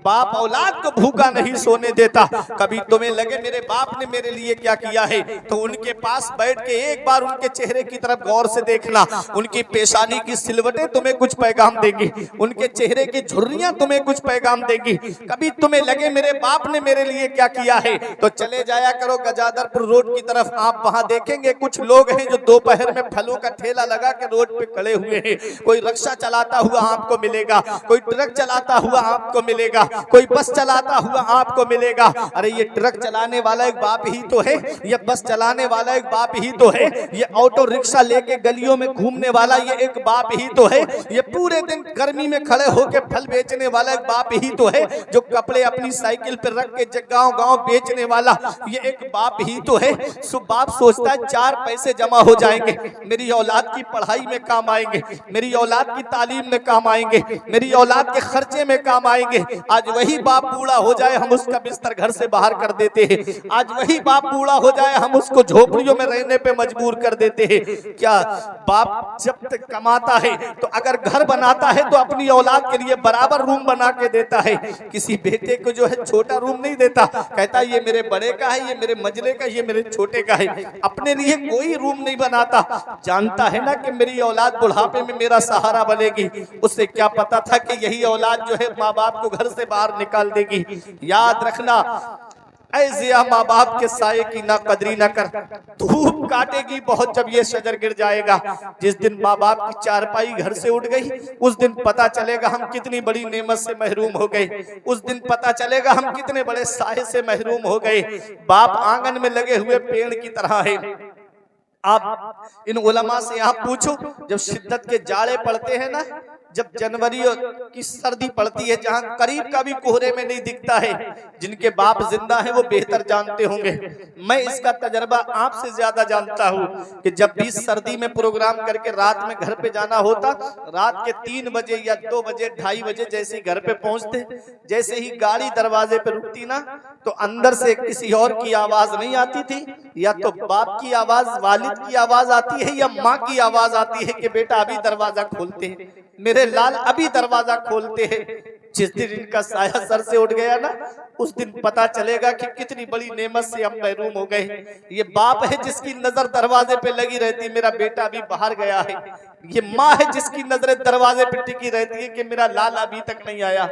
बाप औलाद को भूखा नहीं सोने देता। कभी तुम्हें लगे मेरे बाप ने मेरे लिए क्या किया है, तो उनके पास बैठ के एक बार उनके चेहरे की तरफ गौर से देखना। उनकी पेशानी की सिलवटें तुम्हें कुछ पैगाम देंगी, उनके चेहरे की झुर्रियां तुम्हें कुछ पैगाम देंगी। कभी तुम्हें लगे मेरे बाप ने मेरे लिए क्या किया है, तो चले जाया करो गजादरपुर रोड की तरफ। आप वहां देखेंगे कुछ लोग हैं जो दोपहर में फलों का ठेला लगा के रोड पे खड़े हुए हैं। कोई रिक्शा चलाता हुआ आपको मिलेगा, कोई ट्रक चलाता हुआ आपको मिलेगा, कोई बस चलाता हुआ आपको मिलेगा। अरे ये ट्रक चलाने वाला एक बाप ही तो है, ये बस चलाने वाला एक बाप ही तो है, ये ऑटो रिक्शा लेके गलियों में घूमने वाला ये एक बाप ही तो है, ये पूरे दिन गर्मी में खड़े होके फल बेचने वाला एक बाप ही तो है, जो कपड़े अपनी साइकिल पे रख के गांव गांव बेचने वाला ये एक बाप ही तो है। सो बाप सोचता है 4 पैसे जमा हो जाएंगे, मेरी औलाद की पढ़ाई में काम आएंगे, मेरी औलाद की तालीम में काम आएंगे, मेरी औलाद के खर्चे में काम आएंगे। आज वही बाप बूढ़ा हो जाए, हम उसका बिस्तर घर से बाहर कर देते हैं। आज वही बाप बूढ़ा हो जाए, हम उसको झोपड़ियों में रहने पे मजबूर कर देते हैं। क्या बाप जब तक कमाता है तो अगर घर बनाता है तो अपनी औलाद के लिए बराबर रूम बना के देता है। किसी बेटे को जो है छोटा रूम नहीं देता, कहता है ये मेरे बड़े का है, ये मेरे मंझले का, ये मेरे छोटे का है। अपने लिए कोई रूम नहीं बनाता। जानता है ना कि मेरी औलाद बुढ़ापे में मेरा सहारा बनेगी। उससे क्या पता था कि यही औलाद जो है माँ बाप को घर से बाहर निकाल देगी। याद रखना, ऐसे माँ बाप के साये की ना कदरी ना कर। धूप काटेगी बहुत जब ये शजर गिर जाएगा। जिस दिन माँ बाप की चारपाई घर से उठ गई, उस दिन पता चलेगा हम कितनी बड़ी नेमत से महरूम हो गए। उस दिन पता चलेगा हम कितने बड़े साये से महरूम हो गए। बाप आंगन में लगे हुए पेड़ की तरह है। आप इन उलमा से यहाँ पूछो, जब शिद्दत के जाड़े पड़ते हैं ना, जब जनवरी की सर्दी पड़ती है, जहां करीब का भी कोहरे में नहीं दिखता है, जिनके बाप जिंदा हैं वो बेहतर जानते होंगे। मैं इसका तजर्बा आपसे ज्यादा जानता हूं कि जब भी सर्दी में प्रोग्राम करके रात में घर पे जाना होता, रात के 3 बजे या 2 बजे 2:30 बजे जैसे ही घर पे पहुंचते, जैसे ही गाड़ी दरवाजे पे रुकती ना, तो अंदर से किसी और की आवाज नहीं आती थी, या तो बाप की आवाज, वालिद की आवाज आती है, या माँ की आवाज आती है कि बेटा अभी दरवाजा खोलते हैं, मेरे लाल अभी दरवाजा खोलते हैं। जिस दिन इनका साया सर से उठ गया ना, उस दिन पता चलेगा कि कितनी बड़ी नेमत से हम महरूम हो गए। ये बाप है जिसकी नजर दरवाजे पे लगी रहती, मेरा बेटा अभी बाहर गया है। ये माँ है जिसकी नजरें दरवाजे पे टिकी रहती है कि मेरा लाल अभी तक नहीं आया।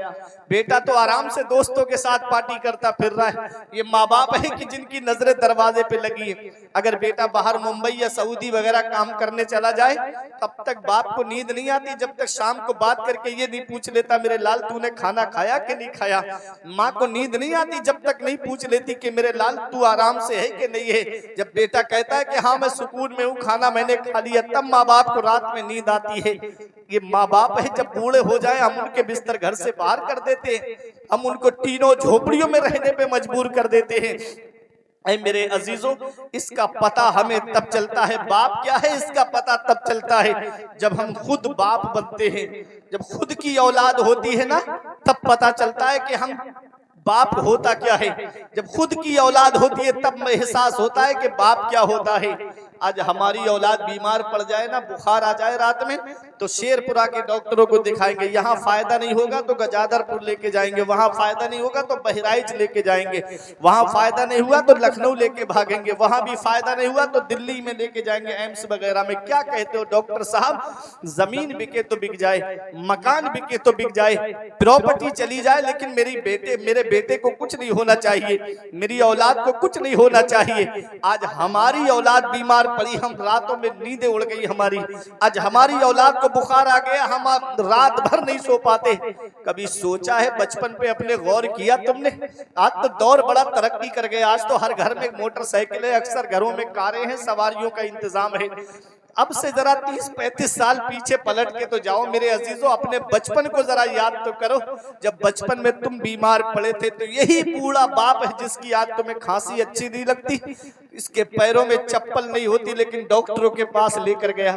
बेटा तो आराम से दोस्तों के साथ पार्टी करता फिर रहा है। ये माँ बाप है कि जिनकी नजरें दरवाजे पे लगी है। अगर बेटा बाहर मुंबई या सऊदी वगैरह काम करने चला जाए, तब तक बाप को नींद नहीं आती जब तक शाम को बात करके ये नहीं पूछ लेता मेरे लाल तूने खाना खाया कि नहीं खाया। माँ को नींद नहीं आती जब तक नहीं पूछ लेती कि मेरे लाल तू आराम से है कि नहीं है। जब बेटा कहता है कि हाँ मैं सुकून में हूँ, खाना मैंने खा लिया, तब माँ बाप को रात में नींद आती है। ये माँ बाप है जब बूढ़े हो जाए हम उनके बिस्तर घर से बाहर कर देते हैं, हम उनको टीनों झोपड़ियों में रहने पे मजबूर कर देते हैं। ऐ मेरे अजीजों, इसका पता हमें तब चलता है, बाप क्या है इसका पता तब चलता है जब हम खुद बाप बनते हैं। जब खुद की औलाद होती है ना, तब पता चलता है कि हम बाप होता क्या है। जब खुद की औलाद होती है तब एहसास होता है कि बाप क्या होता है। आज हमारी औलाद बीमार पड़ जाए ना, बुखार आ जाए रात में, तो शेरपुरा के डॉक्टरों को दिखाएंगे। यहाँ फायदा नहीं होगा तो गजादरपुर लेके जाएंगे, वहाँ फायदा नहीं होगा तो बहराइच लेके जाएंगे, वहाँ फायदा नहीं हुआ तो लखनऊ लेके भागेंगे, वहाँ भी फायदा नहीं हुआ तो दिल्ली में लेके जाएंगे, एम्स वगैरह में। क्या कहते हो डॉक्टर साहब, जमीन बिके तो बिक जाए, मकान बिके तो बिक जाए, प्रॉपर्टी चली जाए, लेकिन मेरे बेटे को कुछ नहीं होना चाहिए, मेरी औलाद को कुछ नहीं होना चाहिए। आज हमारी औलाद बीमार पड़ी, हम रातों में नींदें उड़ गई हमारी। आज हमारी औलाद को बुखार आ गया, हम रात भर नहीं सो पाते। कभी सोचा है बचपन पे अपने गौर किया तुमने? आज तो दौर बड़ा तरक्की कर गया, आज तो हर घर में मोटरसाइकिल है, अक्सर घरों में कारें हैं, सवारियों का इंतजाम है। अब से जरा 30-35 साल पीछे पलट के तो जाओ मेरे अजीजों, अपने बचपन को जरा याद तो करो। जब बचपन में तुम बीमार पड़े थे तो यही बूढ़ा बाप है जिसकी आज तुम्हें खांसी अच्छी नहीं लगती, इसके पैरों में चप्पल नहीं होती लेकिन डॉक्टरों के पास लेकर गया।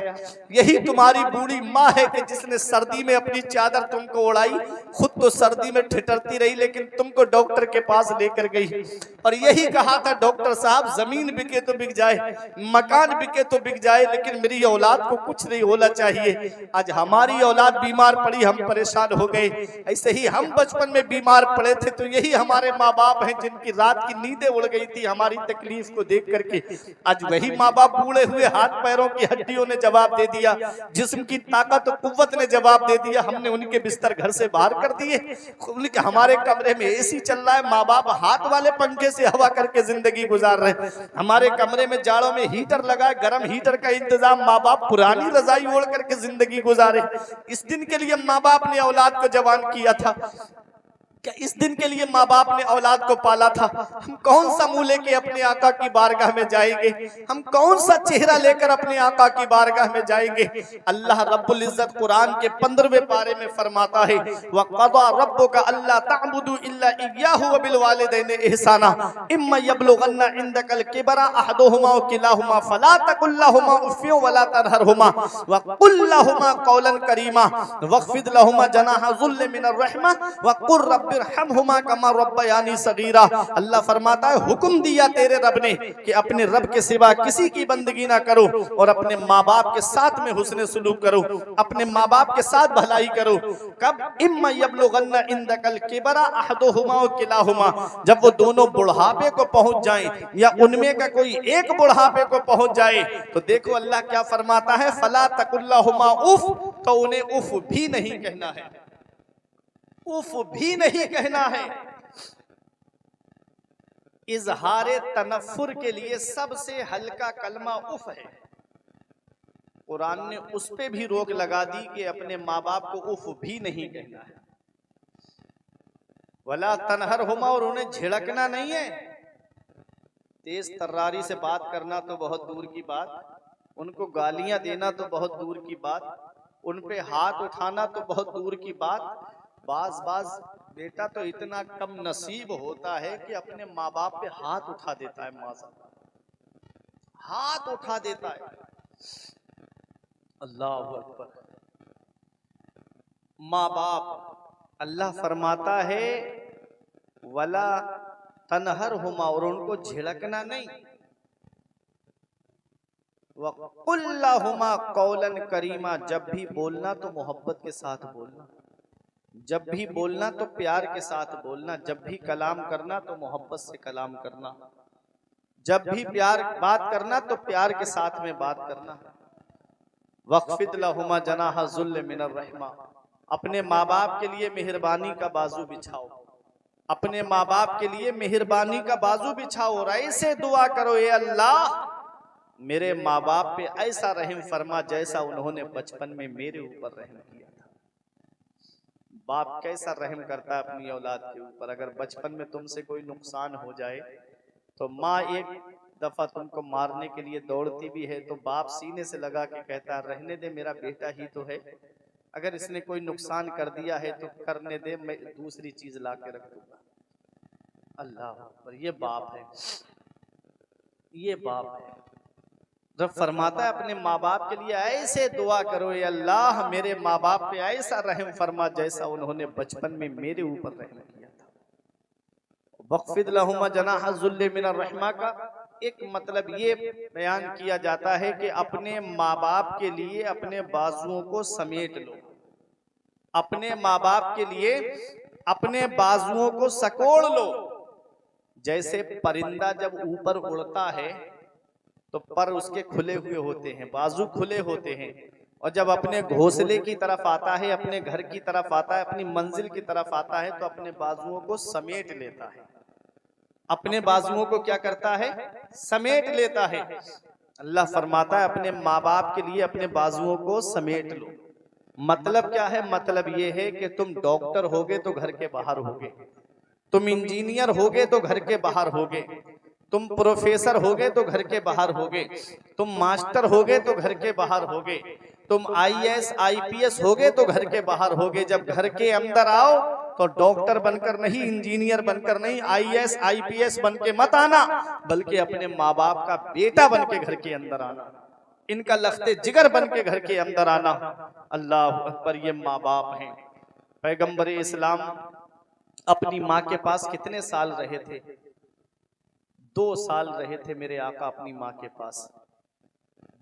यही तुम्हारी बूढ़ी माँ है कि जिसने सर्दी में अपनी चादर तुमको उड़ाई, खुद तो सर्दी में ठिठरती रही लेकिन तुमको डॉक्टर के पास लेकर गई। और यही कहा था डॉक्टर साहब, जमीन बिके तो बिक जाए, मकान बिके तो बिक जाए, लेकिन मेरी औलाद को कुछ नहीं होना चाहिए। आज हमारी औलाद बीमार पड़ी, हम परेशान हो गए। ऐसे ही हम बचपन में बीमार पड़े थे तो यही हमारे माँ बाप हैं जिनकी रात की नींदें उड़ गई थी हमारी तकलीफ को देख करके। आज वही माँ बाप बूढ़े हुए, हाथ पैरों की हड्डियों ने जवाब दे दिया, जिस्म की ताकत और कुव्वत ने जवाब दे दिया, हमने उनके बिस्तर घर से बाहर कर दिए। हमारे कमरे में एसी चल रहा है, माँ बाप हाथ वाले पंखे से हवा करके जिंदगी गुजार रहे। हमारे कमरे में जाड़ों में हीटर लगा है, गर्म हीटर का इंतजाम, माँ बाप पुरानी रजाई ओढ़ करके जिंदगी गुजारे। इस दिन के लिए माँ बाप ने औलाद को जवान किया था। क्या इस दिन के लिए माँ बाप ने औलाद को पाला था? हम कौन सा मुंह लेके अपने आका की बारगाह में जाएंगे? हम कौन सा चेहरा लेकर अपने आका की बारगाह में जाएंगे? अल्लाह रब्बुल इज्जत कुरान के 15वें पारे में फरमाता है, वक़ज़ा रब्बुका अल्ला तअबुदू इल्ला इय्याहु व बिल वालिदैनि इहसाना इम्मा यबलुगन्ना इंदकल किबरा अहदुहुमा व किलाहुमा फला तकुल लहुमा उफ़्फिन वला तनहरहुमा व कुल लहुमा कौलन करीमा वख़्फ़िद लहुमा जनाह ज़ुल्ल मिनर रहमा व कुर रब्बिरहमहुमा कमा रब्बयानी सगीरा। अल्लाह फरमाता है, हुक्म दिया तेरे रब ने कि अपने रब के सिवा किसी की बंदगी ना करो और अपने माँ बाप के साथ में हुस्न सलूक करो, अपने माँ बाप के साथ भलाई करो। कब? इम्मा यबलुगन्ना इंदकल किबरा अहदुहुमा व किलाहुमा, जब वो दोनों बुढ़ापे को पहुंच जाएं या उनमें का कोई एक बुढ़ापे को पहुंच जाए तो देखो अल्लाह क्या फरमाता है, फला तकुल लहुमा उफ, तो उन्हें उफ भी नहीं कहना है, उफ भी नहीं कहना है। इजहारे तनफ्फुर के लिए सबसे हल्का कलमा उफ है। कुरान ने उस पे भी रोक लगा दी कि अपने माँ बाप को उफ भी नहीं कहना है। वला तनहरहुमा, और उन्हें झिड़कना नहीं है। तेज तर्रारी से बात करना तो बहुत दूर की बात, उनको गालियां देना तो बहुत दूर की बात, उन पे हाथ उठाना तो बहुत दूर की बात। बाज बेटा तो इतना कम नसीब होता है कि अपने माँ बाप पे हाथ उठा देता है, माज़अल्लाह हाथ उठा देता है। अल्लाहु अकबर। माँ बाप, अल्लाह फरमाता है वला तनहरहुमा, और उनको झिड़कना नहीं। वक़ुल लहुमा कौलन करीमा, जब भी बोलना तो मोहब्बत के साथ बोलना, जब भी बोलना तो प्यार के साथ बोलना, जब भी कलाम करना तो मोहब्बत से कलाम करना, जब भी प्यार बात करना तो प्यार के साथ में बात करना। वक़्फ़िद लहुमा जनाह ज़ुल्ल मिनर रहमा, अपने माँ बाप के लिए मेहरबानी का बाजू बिछाओ, अपने माँ बाप के लिए मेहरबानी का बाजू बिछाओ और ऐसे दुआ करो, ए अल्लाह मेरे माँ बाप पे ऐसा रहम फरमा जैसा उन्होंने बचपन में मेरे ऊपर रहम किया था। बाप कैसा रहम करता है अपनी औलाद के ऊपर। अगर बचपन में तुमसे कोई नुकसान हो जाए तो माँ एक दफा तुमको मारने के लिए दौड़ती भी है तो बाप सीने से लगा के कहता है रहने दे, मेरा बेटा ही तो है, अगर इसने कोई नुकसान कर दिया है तो करने दे, मैं दूसरी चीज ला के रख दूंगा। अल्लाह पर ये बाप है, ये बाप है। रब फरमाता है अपने माँ बाप के लिए ऐसे दुआ करो, ये अल्लाह मेरे माँ बाप पे ऐसा रहम फरमा जैसा उन्होंने बचपन में मेरे ऊपर रहम किया था। वक़्फ़िद लहुमा जनाह ज़ुल्ल मिनर रहमा का एक मतलब ये बयान किया जाता है कि अपने माँ बाप के लिए अपने बाजुओं को समेट लो, अपने माँ बाप के लिए अपने बाजुओं को सकोड़ लो। जैसे परिंदा जब ऊपर उड़ता है तो पर उसके खुले हुए होते हैं, बाजू खुले होते हैं, और जब अपने घोंसले की तरफ आता है, अपने घर की तरफ आता है, अपनी मंजिल की तरफ आता है तो अपने बाजुओं को समेट लेता है, अपने बाजुओं को क्या करता है, समेट लेता है। अल्लाह फरमाता है अपने माँ बाप के लिए अपने बाजुओं को समेट लो। मतलब क्या है? मतलब ये है कि तुम डॉक्टर होगे तो घर के बाहर होगे, तुम इंजीनियर होगे तो घर के बाहर होगे, तुम प्रोफेसर होगे तो घर के बाहर होगे, तुम मास्टर होगे तो घर के बाहर होगे, तुम IAS IPS होगे तो घर के बाहर होगे। जब घर के अंदर आओ तो डॉक्टर बनकर नहीं, इंजीनियर बनकर नहीं, IAS IPS बन के मत आना, बल्कि अपने माँ बाप का बेटा बन के घर के अंदर आना, इनका लख्ते जिगर बन के घर के अंदर आना। अल्लाह अकबर। ये माँ बाप हैं। पैगंबर इस्लाम अपनी माँ के पास कितने साल रहे थे? 2 साल रहे थे मेरे आका अपनी माँ के पास।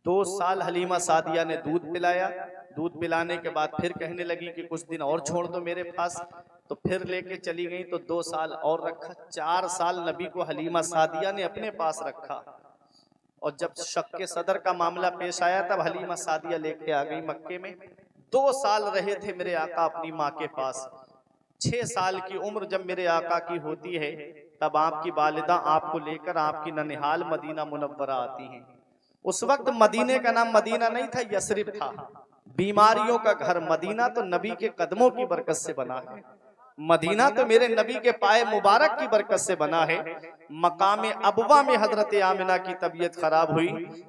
2 साल हलीमा सादिया ने दूध पिलाया, दूध पिलाने के बाद फिर कहने लगी कि कुछ दिन और छोड़ दो मेरे पास, तो फिर लेके चली गई तो 2 साल और रखा। 4 साल नबी को हलीमा सादिया ने अपने पास रखा, और जब शक्के सदर का मामला पेश आया तब हलीमा सादिया लेके आ गई मक्के में। 2 साल रहे थे मेरे आका अपनी माँ के पास। 6 साल की उम्र जब मेरे आका की होती है तब आपकी वालिदा आपको लेकर आपकी ननिहाल मदीना मुनव्वरा आती हैं। उस वक्त मदीने का नाम मदीना नहीं था, यसरिब था, बीमारियों का घर। मदीना तो नबी के कदमों की बरकत से बना है। मदीना तो मेरे नबी के पाए मुबारक की बरकत से बना है। मकाम अबवा में हजरत आमिना की तबीयत खराब हुई।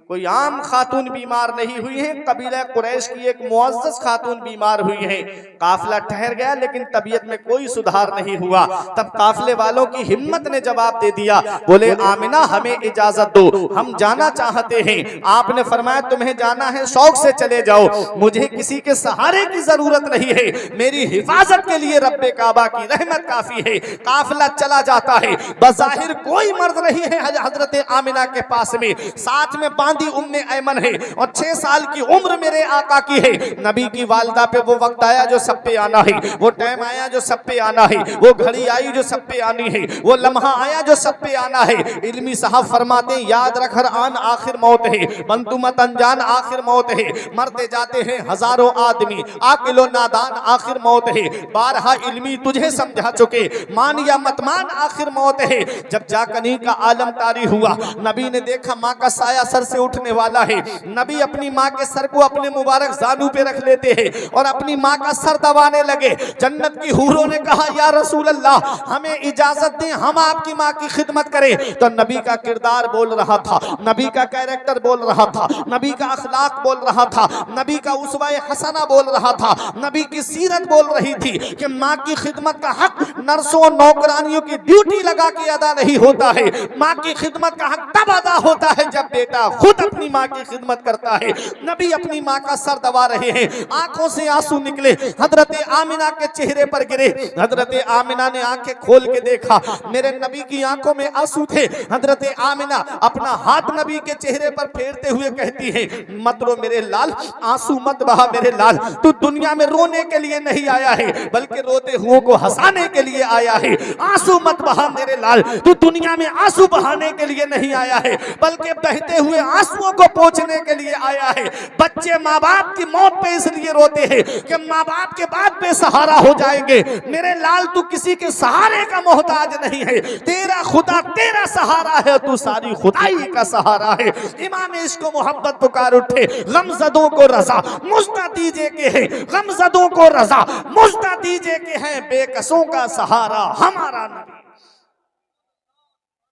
कोई आम खातून बीमार नहीं हुई है, कबीला कुरैश की एक मुअज्जज खातून बीमार हुई है। काफिला ठहर गया लेकिन तबीयत में कोई सुधार नहीं हुआ। तब काफिले वालों की हिम्मत ने जवाब दे दिया, बोले आमिना हमें इजाजत दो, हम जाना चाहते हैं। आपने फरमाया तुम्हें जाना है शौक से चले जाओ, मुझे किसी के सहारे की जरूरत नहीं है, मेरी हिफाजत के लिए रब्बे काबा की रहमत काफी है। काफिला चला जाता है, बज़ाहिर कोई मर्द नहीं है हजरत आमिना के पास में, साथ में बांधी उम्मे ऐमन है और 6 साल की उम्र मेरे आका की है। नबी की वालिदा पे वो वक्त आया जो सब पे आना है, वो टाइम आया जो सब पे आना है, वो घड़ी आई जो सब पे आनी है, वो लम्हा आया जो सब पे आना है। इल्मी साहब फरमाते याद रख हर आन आखिर मौत है, बंतु मत अनजान आखिर मौत है। मरते जाते हैं हजारों आदमी, आकिलो नादान आखिर मौत है। बारहा इल्मी तुझे समझा चुके, मान या मत मान आखिर मौत है। जब जाकनी का आलम तारी हुआ, नबी ने देखा माँ का साया सर से उठने वाला है। नबी अपनी माँ के सर को अपने मुबारक जानू पे रख लेते हैं और अपनी माँ का सर दबाने लगे। जन्नत की हूरों ने कहा या रसूल अल्लाह हमें इजाजत दें, हम आपकी माँ की खिदमत करें। तो नबी का किरदार बोल रहा था, नबी का कैरेक्टर बोल रहा था, नबी का अखलाक बोल रहा था, नबी का उसवाए हसना बोल रहा था, नबी की सीरत बोल रही थी कि माँ की खिदमत का हक नर्सों नौकरानियों की ड्यूटी लगा के अदा नहीं होता है। माँ की खिदमत का हक तब अदा होता है जब बेटा खुद अपनी माँ की खिदमत करता है। नबी अपनी माँ का सर दबा रहे हैं, आंखों से आंसू निकले, हजरत आमिना के चेहरे पर गिरे। हजरत आमिना ने आंखें खोल के देखा, मेरे नबी की आंखों में आंसू थे। हजरत आमिना अपना हाथ नबी के चेहरे पर फेरते हुए कहती है मत रो मेरे लाल, आंसू मत बहा मेरे लाल, तू दुनिया में रोने के लिए नहीं आया है बल्कि रोते हुओं को हंसाने के लिए आया है। आंसू मत बहा मेरे लाल, तू दुनिया में आंसू बहाने के लिए नहीं आया है बल्कि बहते हुए आंसुओं को पोंछने के लिए आया है। बच्चे माँ बाप की मौत पे इसलिए रोते हैं कि माँ बाप के बाद बेसहारा हो जाएंगे। मेरे लाल तू किसी के सहारे का मोहताज नहीं है, तेरा खुदा तेरा सहारा है, तू सारी खुदाई का सहारा है। इमाम इश्क मोहब्बत पुकार उठे, गमज़दों को रज़ा मुझदा दीजिए के है, गमज़दों को रज़ा मुझदा दीजिए के हैं, बेकसों का सहारा हमारा नबी।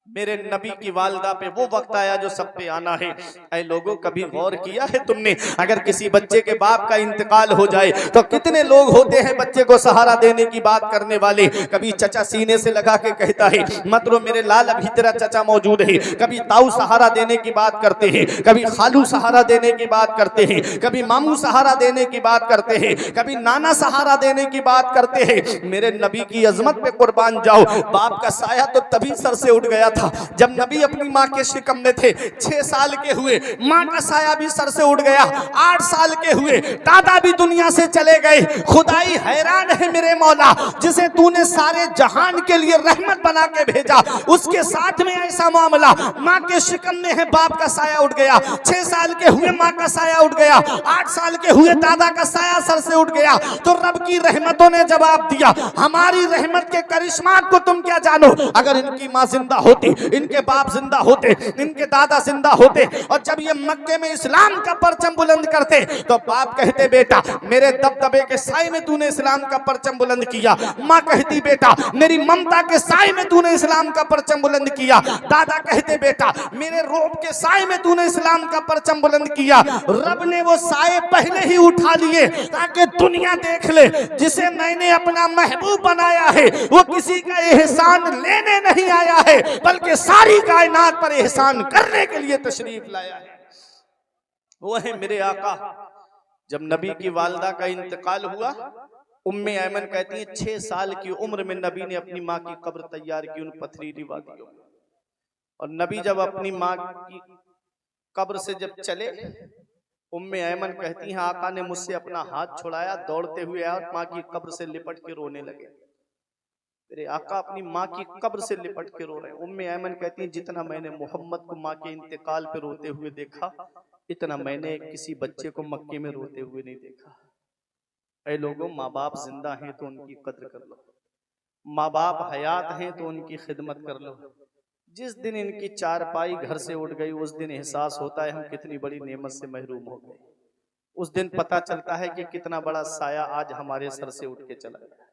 मेरे नबी की वालिदा पे वो वक्त आया जो सब पे आना है। ऐ लोगों कभी गौर किया है तुमने, अगर किसी बच्चे के बाप का इंतकाल हो जाए तो कितने लोग होते हैं बच्चे को सहारा देने की बात करने वाले। कभी चचा सीने से लगा के कहता है मत रो मेरे लाल अभी तेरा चचा मौजूद है, कभी ताऊ सहारा देने की बात करते हैं, कभी खालू सहारा देने की बात करते हैं, कभी मामू सहारा देने की बात करते हैं, कभी नाना सहारा देने की बात करते हैं। मेरे नबी की अजमत पे कुर्बान जाओ, बाप का साया तो तभी सर से उठ गया था जब नबी अपनी माँ के शिकम में थे। 6 साल के हुए माँ का साया भी सर से उठ गया, 8 साल के हुए दादा भी दुनिया से चले गए। खुदाई हैरान है मेरे मौला, जिसे तूने सारे जहान के लिए रहमत बना के भेजा उसके साथ में ऐसा मामला। माँ के शिकम में है, बाप का साया उठ गया, 6 साल के हुए माँ का साया उठ गया, 8 साल के हुए दादा का साया सर से उठ गया। तो रब की रहमतों ने जवाब दिया, हमारी रहमत के करिश्मात को तुम क्या जानो। अगर इनकी माँ जिंदा होती, इनके बाप जिंदा होते, इनके दादा जिंदा होते और जब ये मक्के में इस्लाम का परचम बुलंद करते तो बाप कहते बेटा मेरे दबदबे के साए में तूने इस्लाम का परचम बुलंद किया। माँ कहती बेटा मेरी ममता के साए में तूने इस्लाम का परचम बुलंद किया। दादा कहते बेटा मेरे रोब के साए में तूने इस्लाम का परचम बुलंद किया। रब ने वो साए पहले ही उठा लिए ताकि दुनिया देख ले, जिसे मैंने अपना महबूब बनाया है वो किसी का एहसान लेने नहीं आया है बल्कि सारी कायनात पर एहसान करने के लिए तशरीफ लाया है। वो है मेरे आका। जब नबी की वालिदा का इंतकाल हुआ, उम्मे ऐमन कहती है 6 साल की उम्र में नबी ने अपनी माँ की कब्र तैयार की उन पथरीली वादियों में। और नबी जब अपनी माँ की कब्र से जब चले, उम्मे ऐमन कहती हैं आका ने मुझसे अपना हाथ छुड़ाया, दौड़ते हुए आए, माँ की कब्र से लिपट के रोने लगे। मेरे आका अपनी माँ की कब्र से लिपट के रो रहे हैं। उम्मे ऐमन कहती हैं जितना मैंने मोहम्मद को माँ के इंतकाल पे रोते हुए देखा, इतना मैंने किसी बच्चे को मक्के में रोते हुए नहीं देखा। ऐ लोगों, माँ बाप जिंदा हैं तो उनकी कद्र कर लो, माँ बाप हयात हैं तो उनकी खिदमत कर लो। जिस दिन इनकी चारपाई घर से उठ गई उस दिन एहसास होता है हम कितनी बड़ी नेमत से महरूम हो गए। उस दिन पता चलता है कि कितना बड़ा साया आज हमारे सर से उठ के चला गया।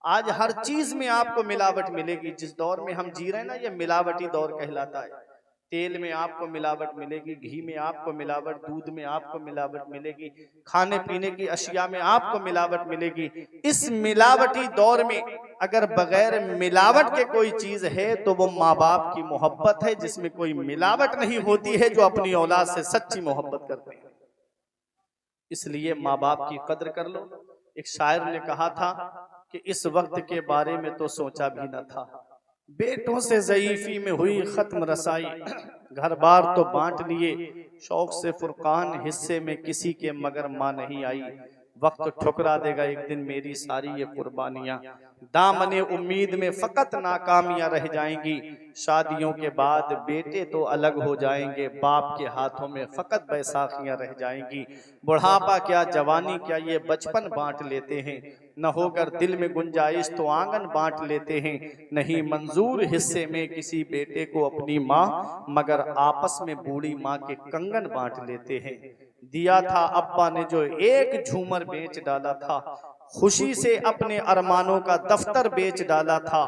आज हर चीज में आपको मिलावट मिलेगी। जिस दौर में हम जी रहे हैं ना, ये मिलावटी दौर कहलाता है। तेल में आपको मिलावट मिलेगी, घी में आपको मिलावट, दूध में आपको मिलावट मिलेगी, खाने पीने की अशिया में आपको मिलावट मिलेगी। इस मिलावटी दौर में अगर बगैर मिलावट के कोई चीज है तो वो माँ बाप की मोहब्बत है, जिसमें कोई मिलावट नहीं होती है, जो अपनी औलाद से सच्ची मोहब्बत करते हैं। इसलिए माँ बाप की कद्र कर लो। एक शायर ने कहा था कि इस वक्त के बारे में तो सोचा भी न था, बेटों से ज़ईफी में हुई खत्म रसाई, घर बार तो बांट लिए शौक से फुरकान, हिस्से में किसी के मगर माँ नहीं आई। वक्त ठुकरा देगा एक दिन मेरी सारी ये कुर्बानियां, दामने उम्मीद में फकत नाकामियां रह जाएंगी। शादियों के बाद बेटे तो अलग हो जाएंगे, बाप के हाथों में फकत बैसाखियां रह जाएंगी। बुढ़ापा क्या जवानी क्या ये बचपन बांट लेते हैं, न होकर दिल में गुंजाइश तो आंगन बांट लेते हैं। नहीं मंजूर हिस्से में किसी बेटे को अपनी माँ, मगर आपस में बूढ़ी माँ के कंगन बांट लेते हैं। दिया था अब्बा ने जो एक झूमर बेच डाला था, खुशी से अपने अरमानों का दफ्तर बेच डाला था।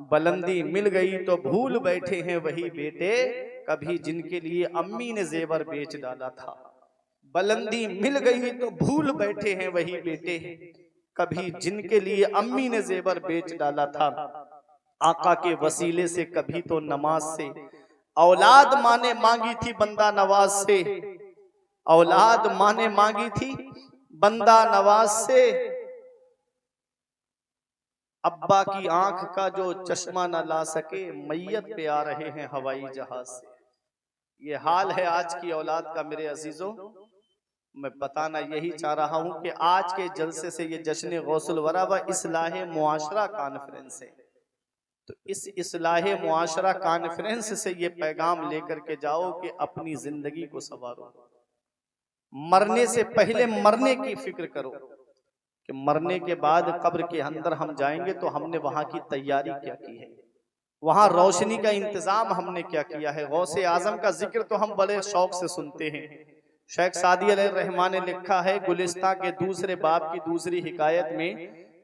बुलंदी मिल गई तो भूल बैठे हैं वही बेटे, कभी जिनके लिए अम्मी ने जेवर बेच डाला था। बुलंदी मिल गई तो भूल बैठे हैं वही बेटे, कभी जिनके लिए अम्मी ने जेवर बेच डाला था। आका के वसीले से कभी तो नमाज से औलाद माँ ने मांगी थी बंदा नवाज से, औलाद माँ ने मांगी थी बंदा नवाज से। अब्बा की आंख का जो चश्मा न ला सके, मैयत पे आ रहे हैं हवाई जहाज से। ये हाल है आज की औलाद का मेरे अजीजों। मैं बताना यही चाह रहा हूं कि आज के जलसे से ये जश्न गौसुल वरा व इस्लाह मुआशरा कॉन्फ्रेंस है, तो इस इस्लाह मुआशरा कॉन्फ्रेंस से ये पैगाम लेकर के जाओ कि अपनी जिंदगी को संवारो। मरने से पहले मरने की फिक्र करो कि मरने के बाद कब्र के अंदर हम जाएंगे तो हमने वहां की तैयारी क्या की है, वहां रोशनी का इंतजाम हमने क्या किया है। गौसे आजम का जिक्र तो हम बड़े शौक से सुनते हैं। शेख सादी अलैहिर्रहमान ने लिखा है गुलिस्तां के दूसरे बाब की दूसरी हिकायत में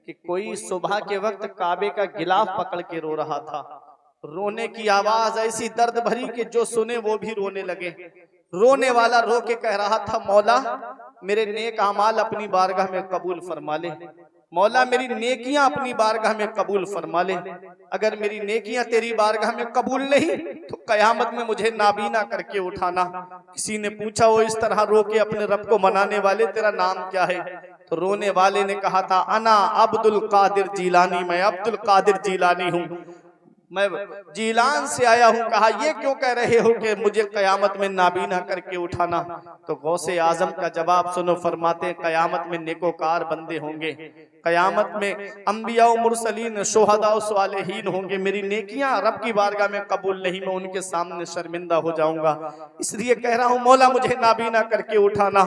कि कोई सुबह के वक्त काबे का गिलाफ पकड़ के रो रहा था। रोने की आवाज ऐसी दर्द भरी कि जो सुने वो भी रोने लगे। रोने वाला रो के कह रहा था, मौला मेरे नेक अमाल अपनी बारगाह में कबूल फरमा ले, मौला मेरी नेकियां अपनी बारगाह में कबूल फरमा ले। अगर मेरी नेकियां तेरी बारगाह में कबूल नहीं तो कयामत में मुझे नाबीना करके उठाना। किसी ने पूछा, वो इस तरह रो के अपने रब को मनाने वाले, तेरा नाम क्या है? तो रोने वाले ने कहा था, अना अब्दुल कादिर जीलानी, मैं अब्दुल कादिर जीलानी हूँ, मैं जीलान से आया हूं। कहा, ये क्यों कह रहे हो कि मुझे कयामत में नाबीना करके उठाना? तो गौसे आजम का जवाब सुनो, फरमाते कयामत में नेकोकार बंदे होंगे, कयामत में अंबिया मुरसलीन शुहदा सालेहीन होंगे। मेरी नेकियां रब की बारगाह में कबूल नहीं, मैं उनके सामने शर्मिंदा हो जाऊंगा। इसलिए कह रहा हूं, मौला मुझे नाबीना करके उठाना।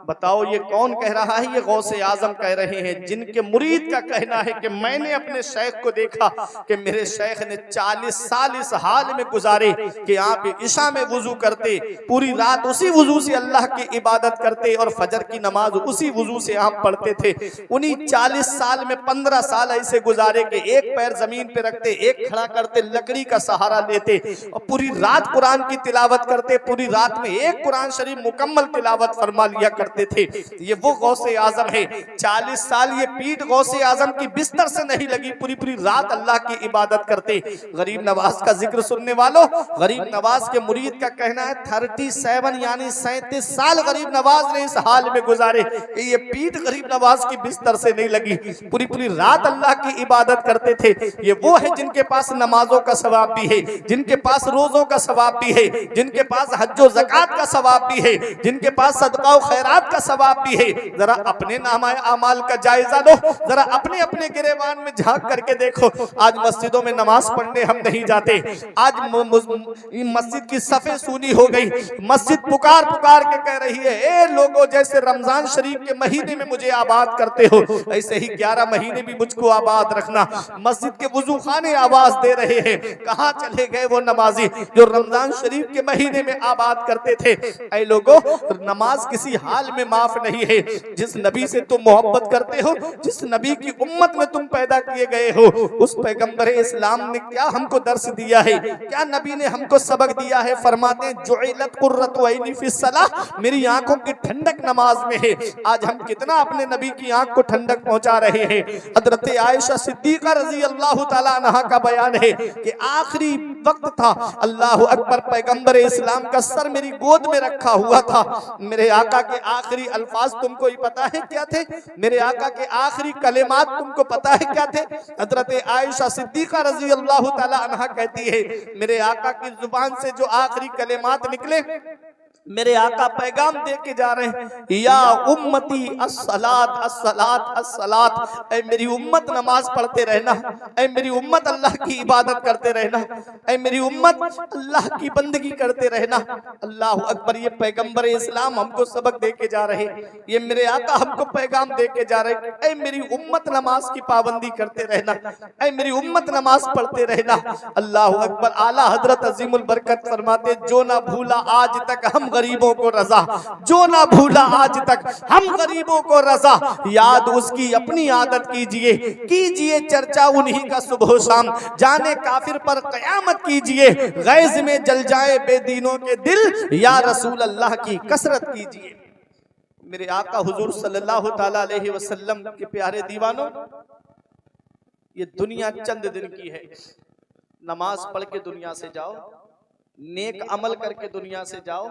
बताओ ये कौन कह रहा है? ये गौसे आजम कह रहे हैं, जिनके मुरीद का कहना है कि मैंने अपने शेख को देखा कि मेरे शेख ने 40 साल इस हाल में गुजारे कि आप ईशा में वुजू करते, पूरी रात उसी वुजू से अल्लाह की इबादत करते और फजर की नमाज उसी वुजू से आप पढ़ते थे। उन्हीं 40 साल में 15 साल ऐसे गुजारे कि एक पैर जमीन पे रखते, एक खड़ा करते, लकड़ी का सहारा लेते और पूरी रात कुरान की तिलावत करते। पूरी रात में एक कुरान शरीफ मुकम्मल तिलावत फरमा लिया करते थे। ये वो गौसे आजम है। 40 साल ये पीठ गौसे आजम की बिस्तर से नहीं लगी, पूरी पूरी रात अल्लाह की इबादत करते। गरीब नवाज का जिक्र सुनने वालों, गरीब नवाज के मुरीद का कहना है 37 यानी 37 साल गरीब नवाज ने इस हाल में गुजारे कि ये पीठ गरीब नवाज की बिस्तर से नहीं लगी, पूरी पूरी रात अल्लाह की इबादत करते थे। ये वो है जिनके पास नमाजों का सवाब भी है, जिनके पास रोजों का सवाब भी है, जिनके पास हज्जो ज़कात का सवाब भी है, जिनके पास सदका और खैरात का सवाब भी है। जरा अपने नामाए अमाल का जायजा लो, जरा अपने अपने गिरेबान में झांक करके देखो। आज मस्जिदों में नमाज पढ़ने हम नहीं जाते, आज मस्जिद की सफे सूनी हो गई। मस्जिद पुकार पुकार के कह रही है, ए लोगों, जैसे रमजान शरीफ के महीने में मुझे आबाद करते हो, ऐसे ही 11 महीने भी मुझको आबाद रखना। मस्जिद के वुजू खाने आवाज दे रहे हैं, कहाँ चले गए वो नमाजी जो रमजान शरीफ के महीने में आबाद करते थे। ऐ लोगों, नमाज किसी हाल में माफ नहीं है। जिस नबी से तुम मोहब्बत करते हो, जिस नबी की उम्मत में तुम पैदा किए गए हो, उस पैगंबर इस्लाम ने क्या हमको दर्स दिया है, क्या नबी ने हमको सबक दिया है। फरमाते हैं जुइलत कुर्रतु ऐनी फिस सलाह, मेरी आंखों की ठंडक नमाज में है। आज हम कितना अपने नबी की आंख को ठंडक पहुंचा रहे हैं। हजरत आयशा सिद्दीका रजी अल्लाह ताला अन्हा का बयान है कि आखिरी वक्त था, अल्लाह अकबर, पैगंबर इस्लाम का सर मेरी गोद में रखा हुआ था। मेरे आका के आखिरी अल्फाज तुमको ही पता है क्या थे? मेरे आका के आखिरी कलेमात तुमको पता है क्या थे? हजरत आयशा सिद्दीका रजी अल्लाह ताला अन्हा कहती है, मेरे आका की जुबान से जो आखिरी कलेमात निकले, मेरे आका पैगाम दे के जा रहे हैं, या उम्मती अस्सलात अस्सलात अस्सलात, ऐ मेरी उम्मत नमाज पढ़ते रहना, ऐ मेरी उम्मत अल्लाह की इबादत करते रहना, ऐ मेरी उम्मत अल्लाह की बंदगी करते रहना। अल्लाह अकबर, ये पैगंबर इस्लाम हमको सबक दे के जा रहे, ये मेरे आका हमको पैगाम दे के जा रहे, ऐ मेरी उम्मत नमाज की पाबंदी करते रहना, ऐ मेरी उम्मत नमाज पढ़ते रहना। अल्लाह अकबर। आला हजरत अजीमुल बरकत फरमाते, जो ना भूला आज तक हम गरीबों को रजा, जो ना भूला आज तक हम गरीबों को रजा, याद उसकी अपनी आदत कीजिए, कीजिए चर्चा उन्हीं का सुबह शाम, जाने काफिर पर कयामत कीजिए, गैज में जल जाए बेदीनों के दिल, या रसूल अल्लाह की कसरत कीजिए। मेरे आका हुजूर सल्लल्लाहु ताला अलैहि वसल्लम के प्यारे दीवानों, ये दुनिया चंद दिन की है। नमाज पढ़ के दुनिया से जाओ, नेक अमल करके दुनिया से जाओ।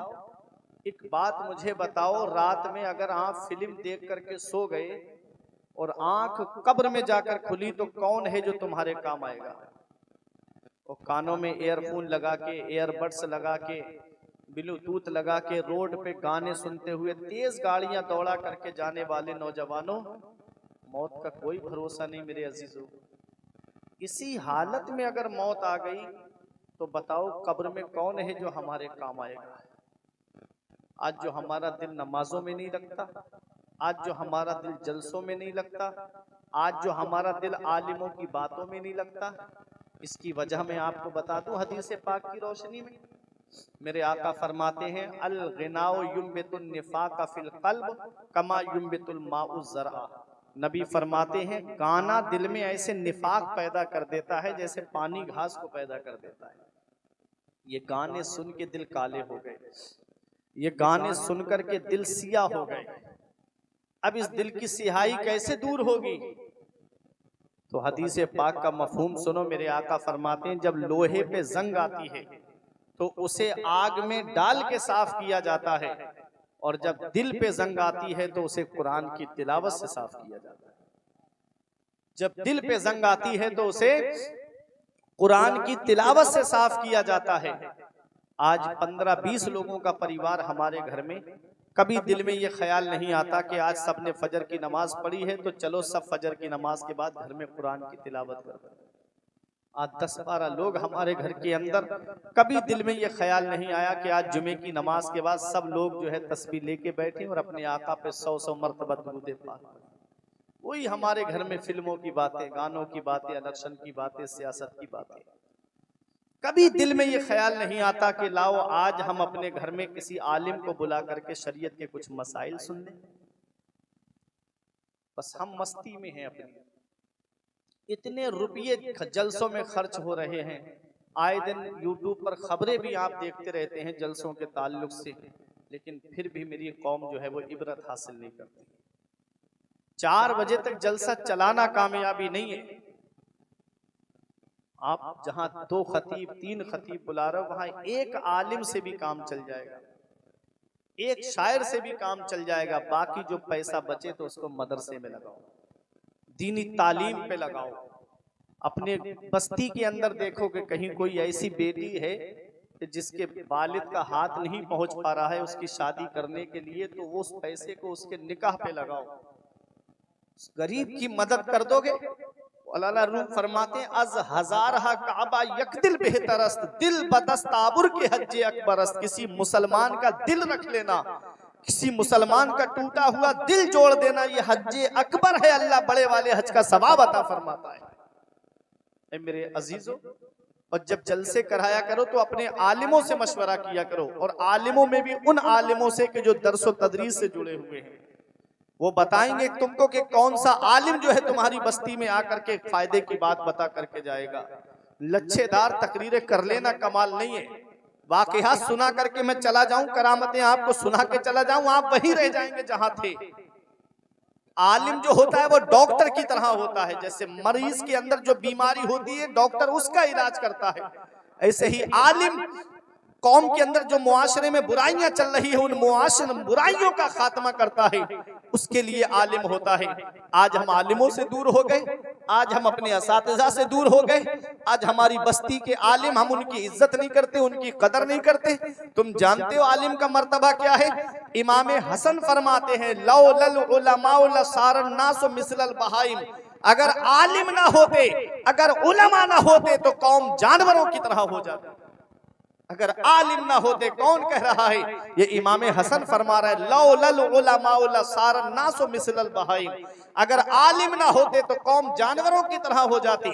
एक बात मुझे बताओ, रात में अगर आप फिल्म देख करके सो गए और आंख कब्र में जाकर खुली तो कौन है जो तुम्हारे काम आएगा? और कानों में एयरफोन लगा के, एयरबड्स लगा के, ब्लूटूथ लगा के रोड पे गाने सुनते हुए तेज गाड़ियां दौड़ा करके जाने वाले नौजवानों, मौत का कोई भरोसा नहीं मेरे अजीजों। इसी हालत में अगर मौत आ गई तो बताओ कब्र में कौन है जो हमारे काम आएगा? आज जो हमारा दिल नमाजों में नहीं लगता, आज जो हमारा दिल जलसों में नहीं लगता, आज जो हमारा दिल आलिमों की बातों में नहीं लगता, इसकी वजह मैं आपको बता दूं हदीस पाक की रोशनी में। मेरे आका फरमाते हैं, अल गिनाउ युम्बितुन निफाक फिल कल्ब कमा युम्बितुल माउ ज़रा। नबी फरमाते हैं, गाना दिल में ऐसे निफाक पैदा कर देता है जैसे पानी घास को पैदा कर देता है। ये गाने सुन के दिल काले हो गए, ये गाने सुन करके दिल सिया हो गए। अब इस दिल की सियाही कैसे दूर होगी? तो हदीस पाक का मफहूम सुनो। मेरे आका फरमाते हैं, जब लोहे पे जंग आती है तो उसे आग में डाल के साफ किया जाता है, और जब दिल पे जंग आती है तो उसे कुरान की तिलावत से साफ किया जाता है। जब दिल पे जंग आती है तो उसे कुरान की तिलावत से साफ किया जाता है। आज 15-20 लोगों का परिवार हमारे घर में, कभी दिल में ये ख्याल नहीं आता कि आज सबने फजर की नमाज पढ़ी है तो चलो सब फजर की नमाज के बाद घर में कुरान की तिलावत करते हैं। आज 10-12 लोग हमारे घर के अंदर, कभी दिल में ये ख्याल नहीं आया कि आज जुमे की नमाज के बाद सब लोग जो है तस्बीह लेके बैठे और अपने आका पे 100-100 मरतबा दुरूद पाक पढ़ें। वही हमारे घर में फिल्मों की बातें, गानों की बातें, इलेक्शन की बातें, सियासत की बातें। कभी दिल में ये ख्याल नहीं आता कि लाओ आज हम अपने घर में किसी आलिम को बुला करके शरीयत के कुछ मसाइल सुन लें। बस हम मस्ती में हैं अपनी। इतने रुपये जलसों में खर्च हो रहे हैं, आए दिन यूट्यूब पर खबरें भी आप देखते रहते हैं जलसों के ताल्लुक से, लेकिन फिर भी मेरी कौम जो है वो इबरत हासिल नहीं करती। 4 बजे तक जलसा चलाना कामयाबी नहीं है। आप जहां 2 खतीब 3 खतीब बुला रहे हो, वहां एक आलिम से भी काम चल जाएगा, एक शायर से भी काम चल जाएगा। बाकी जो पैसा बचे तो उसको मदरसे में लगाओ, दीनी तालीम पे लगाओ। अपने बस्ती के अंदर देखो कि कहीं कोई ऐसी बेटी है कि जिसके वालिद का हाथ नहीं पहुंच पा रहा है उसकी शादी करने के लिए, तो वो उस पैसे को उसके निकाह पे लगाओ, उस गरीब की मदद कर दोगे। अल्लाह रूह फरमाते हैं, अज हजारहा काबा यकदिल बेहतरस्त दिल बदस्ताबुर के हज्जे अकबरस्त। किसी मुसलमान का दिल रख लेना, किसी मुसलमान का टूटा हुआ दिल जोड़ देना ये हज्जे अकबर है। अल्लाह बड़े वाले हज का सवाब अता फरमाता है। ऐ मेरे अजीजों, और जब जलसे कराया करो तो अपने आलिमों से मशवरा किया करो, और आलिमों में भी उन आलिमों से कि जो दर्स व तदरीस से जुड़े हुए हैं। वो बताएंगे तुमको कि कौन सा आलिम जो है तुम्हारी बस्ती में आकर के फायदे की बात बता करके जाएगा। लच्छेदार तकरीरें कर लेना कमाल नहीं है। वाकया सुना करके मैं चला जाऊं, करामतें आपको सुना के चला जाऊं, आप वहीं रह जाएंगे जहां थे। आलिम जो होता है वो डॉक्टर की तरह होता है। जैसे मरीज के अंदर जो बीमारी होती है डॉक्टर उसका इलाज करता है, ऐसे ही आलिम कौम के अंदर जो मुआशरे में बुराइयां चल रही है उन मुआशरे बुराइयों का खात्मा करता है, उसके लिए आलिम होता है। आज हम आलिमों से दूर हो गए, आज हम अपने असातिज़ा से दूर हो गए, आज हमारी बस्ती के आलिम हम उनकी इज्जत नहीं करते, उनकी कदर नहीं करते। तुम जानते हो आलिम का मर्तबा क्या है? इमाम हसन फरमाते हैं लौलल उलमाउ लसारन नासु मिसलल बहाइम। अगर आलिम ना होते, अगर उलमा ना होते तो कौम जानवरों की तरह हो जाती। अगर आलिम ना होते, कौन कह रहा है? ये इमाम हसन फरमा रहा है लौलल उलमाउ लसारन नासु मिसलल बहाइम। अगर आलिम ना होते तो कौम जानवरों की तरह हो जाती।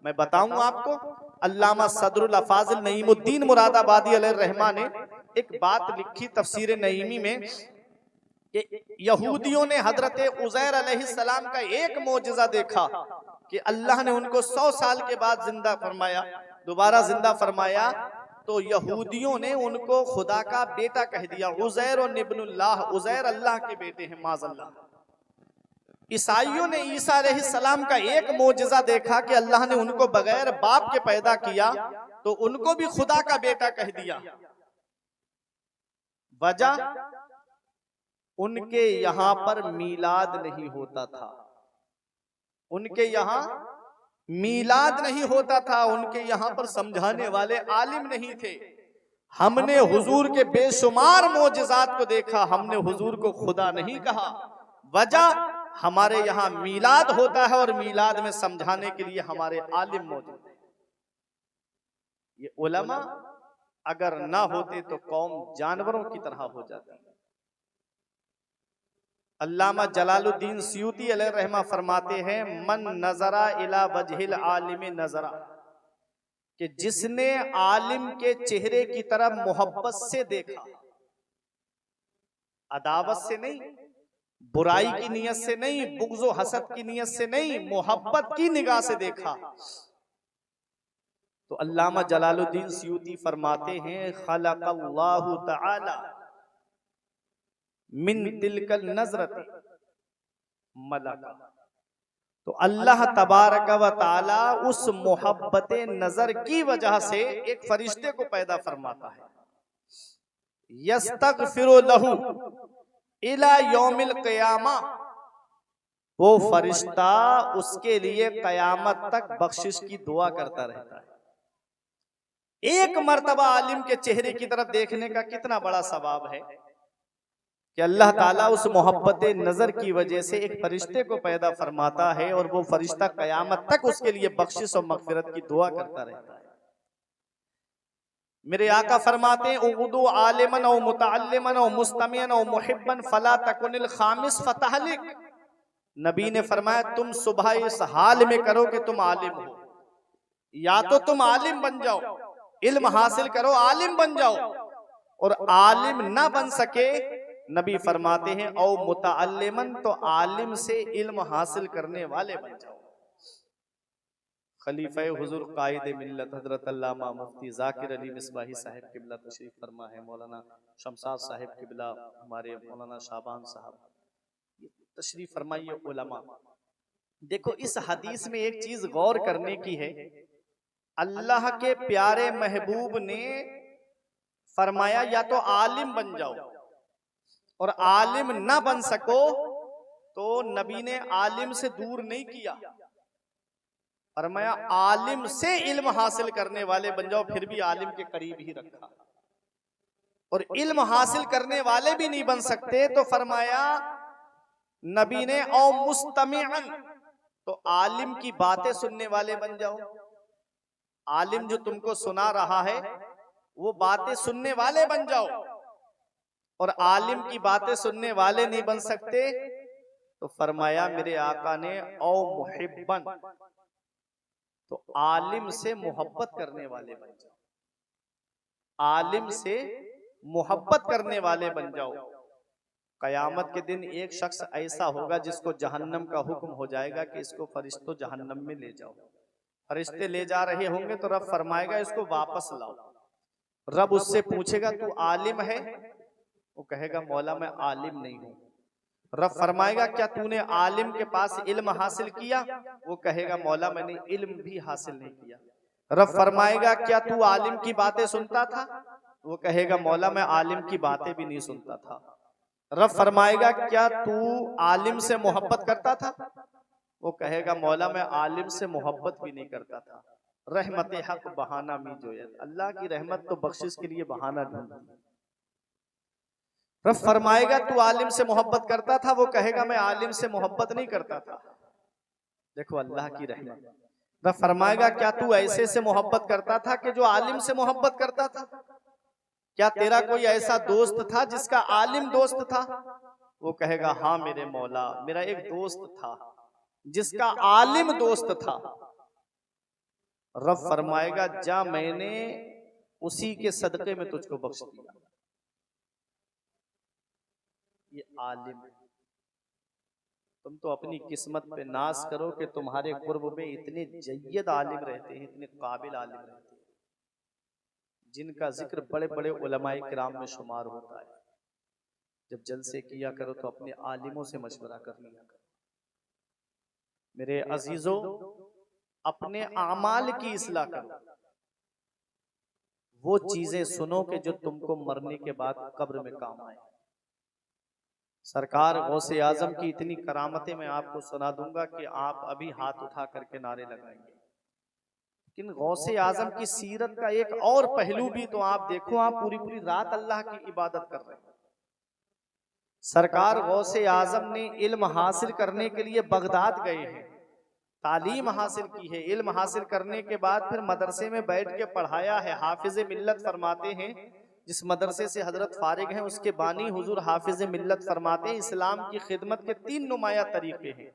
मैं बताऊं आपको, अल्लामा सदरुल अफाजिल नईमुद्दीन मुरादाबादी अलैहिर्रहमा ने एक बात लिखी तफसीर नईमी में कि यहूदियों ने हजरत उज़ैर अलैहिस्सलाम का एक मोजज़ा देखा कि अल्लाह ने उनको 100 साल के बाद जिंदा फरमाया, दोबारा जिंदा फरमाया। तो यहूदियों ने उनको खुदा का बेटा कह दिया, उज़ैर और इब्नुल्लाह, उज़ैर अल्लाह के बेटे हैं माज़अल्लाह। ईसाइयों ने ईसा अलैहिस्सलाम का एक मोजज़ा देखा कि अल्लाह ने उनको बगैर बाप के पैदा किया, तो उनको भी खुदा का बेटा कह दिया। वजह, उनके यहां पर मीलाद नहीं होता था, उनके यहां मीलाद नहीं होता था, उनके यहां पर समझाने वाले आलिम नहीं थे। हमने हुजूर के बेशुमार मोजज़ात को देखा, हमने हुजूर को खुदा नहीं कहा। वजह, हमारे यहाँ मीलाद होता है और मीलाद में समझाने के लिए हमारे आलिम मौजूद हैं। ये उलमा अगर ना होते तो कौम जानवरों की तरह हो जाती। अल्लामा जलालुद्दीन सयूती अलैहिर्रहमा फरमाते हैं मन नजरा इला वजहिल आलिम नजरा, कि जिसने आलिम के चेहरे की तरफ मोहब्बत से देखा, अदावत से नहीं, बुराई की नियत से नहीं, बुग़्ज़ व हसद की नियत से नहीं, मोहब्बत की निगाह से देखा, तो अल्लामा जलालुद्दीन सयूती फरमाते हैं खलक़ल्लाहु तआला मिन तिलकल नज़रति मलका। तो अल्लाह तबारक व तआला उस मोहब्बत नजर की वजह से एक फरिश्ते को पैदा फरमाता है। यस्तगफिरु लहू इला यौमिल क़ियामा, वो फरिश्ता उसके लिए कयामत तक बख्शिश की दुआ करता रहता है। एक मर्तबा आलिम के चेहरे की तरफ देखने का कितना बड़ा सवाब है कि अल्लाह ताला उस मोहब्बत नजर की वजह से एक फरिश्ते को पैदा फरमाता है और वो फरिश्ता कयामत तक उसके लिए बख्शिश और मगफिरत की दुआ करता रहता है। मेरे आका फरमाते हैं उगदु आलिमन औ मुतअल्लिमन औ मुस्तमियन औ मुहिब्बन फला तकुनिल खामिस फतहलिक। नबी ने फरमाया तुम सुबह इस हाल में करो कि तुम आलिम हो, या तो तुम आलिम बन जाओ, इल्म हासिल करो, आलिम बन जाओ, और आलिम ना बन सके, नबी फरमाते हैं औ मुतअल्लिमन, तो आलिम से इल्म हासिल करने वाले बन जाओ। खलीफा हुजूर कायदे मिल्लत हजरत अल्लामा मुफ्ती ज़ाकिर अली मिसबाही साहब किबला तशरीफ फरमा है, मौलाना शमसाद साहब किबला, हमारे मौलाना शाबान साहब तशरीफ फरमाइए। उलमा देखो, इस हदीस में एक चीज गौर करने की है। अल्लाह के प्यारे महबूब ने फरमाया या तो आलिम बन जाओ, और आलिम ना बन सको तो नबी ने आलिम से दूर नहीं किया, फरमाया आलिम से इल्म हासिल करने वाले बन जाओ, फिर भी आलिम के करीब ही रखा। और इल्म हासिल करने वाले भी नहीं बन सकते तो फरमाया नबी ने औ मुस्तमिअन, तो आलिम की बातें सुनने वाले बन जाओ। आलिम जो तुमको सुना रहा है वो बातें सुनने वाले बन जाओ। और आलिम की बातें सुनने वाले नहीं बन सकते, तो फरमाया मेरे आका ने औ मुहिब्बन, तो आलिम से मोहब्बत करने वाले बन जाओ, आलिम से मोहब्बत करने वाले बन जाओ। कयामत के दिन एक शख्स ऐसा होगा जिसको जहन्नम का हुक्म हो जाएगा कि इसको फरिश्तों जहन्नम में ले जाओ। फरिश्ते ले जा रहे होंगे तो रब फरमाएगा इसको वापस लाओ। रब उससे पूछेगा तू आलिम है? वो कहेगा मौला मैं आलिम नहीं हूं। रब फरमाएगा क्या तूने आलिम के पास इल्म हासिल किया? वो कहेगा मौला मैंने इल्म भी हासिल नहीं किया। रब फरमाएगा क्या तू आलिम की बातें सुनता था? वो कहेगा मौला मैं आलिम की बातें भी नहीं सुनता था। रब फरमाएगा क्या तू आलिम से मोहब्बत करता था? वो कहेगा मौला मैं आलिम से मोहब्बत भी नहीं करता था। रहमत हक बहाना मी जोयत, अल्लाह की रहमत तो बख्शिश के लिए बहाना ढूंढती। रब फरमाएगा तू आलिम से मोहब्बत करता था? वो कहेगा मैं आलिम से मोहब्बत नहीं करता था। देखो अल्लाह की रहमत। रब फरमाएगा क्या तू ऐसे से मोहब्बत करता था कि जो आलिम से मोहब्बत करता था? क्या तेरा कोई ऐसा दोस्त था जिसका आलिम दोस्त था? वो कहेगा हाँ मेरे मौला, मेरा एक दोस्त था जिसका आलिम दोस्त था। रब फरमाएगा जा मैंने उसी के सदके में तुझको बख्श दिया। ये आलिम है। तुम तो अपनी किस्मत पे नाज करो कि तुम्हारे कुर्ब में इतने जय्यद आलिम रहते हैं, इतने काबिल आलिम रहते हैं, जिनका जिक्र बड़े बड़े उलमाए किराम में शुमार होता है। जब जलसे किया करो तो अपने आलिमों से मशवरा कर लिया करो। मेरे अजीजों, अपने आमाल की इस्लाह करो। वो चीजें सुनो कि जो तुमको मरने के बाद कब्र में काम आए। सरकार गौसे आजम की इतनी करामतें मैं आपको सुना दूंगा कि आप अभी हाथ उठा करके नारे लगाएंगे। लेकिन गौसे आजम की सीरत का एक और पहलू भी तो आप देखो। आप पूरी पूरी रात अल्लाह की इबादत कर रहे हैं। सरकार गौसे आजम ने इल्म हासिल करने के लिए बगदाद गए हैं, तालीम हासिल की है। इल्म हासिल करने के बाद फिर मदरसे में बैठ के पढ़ाया है। हाफिज मिल्लत फरमाते हैं, जिस मदरसे से हजरत फारिग हैं उसके बानी हुजूर हाफिज मिल्लत फरमाते हैं इस्लाम की खिदमत के 3 नुमाया तरीके हैं।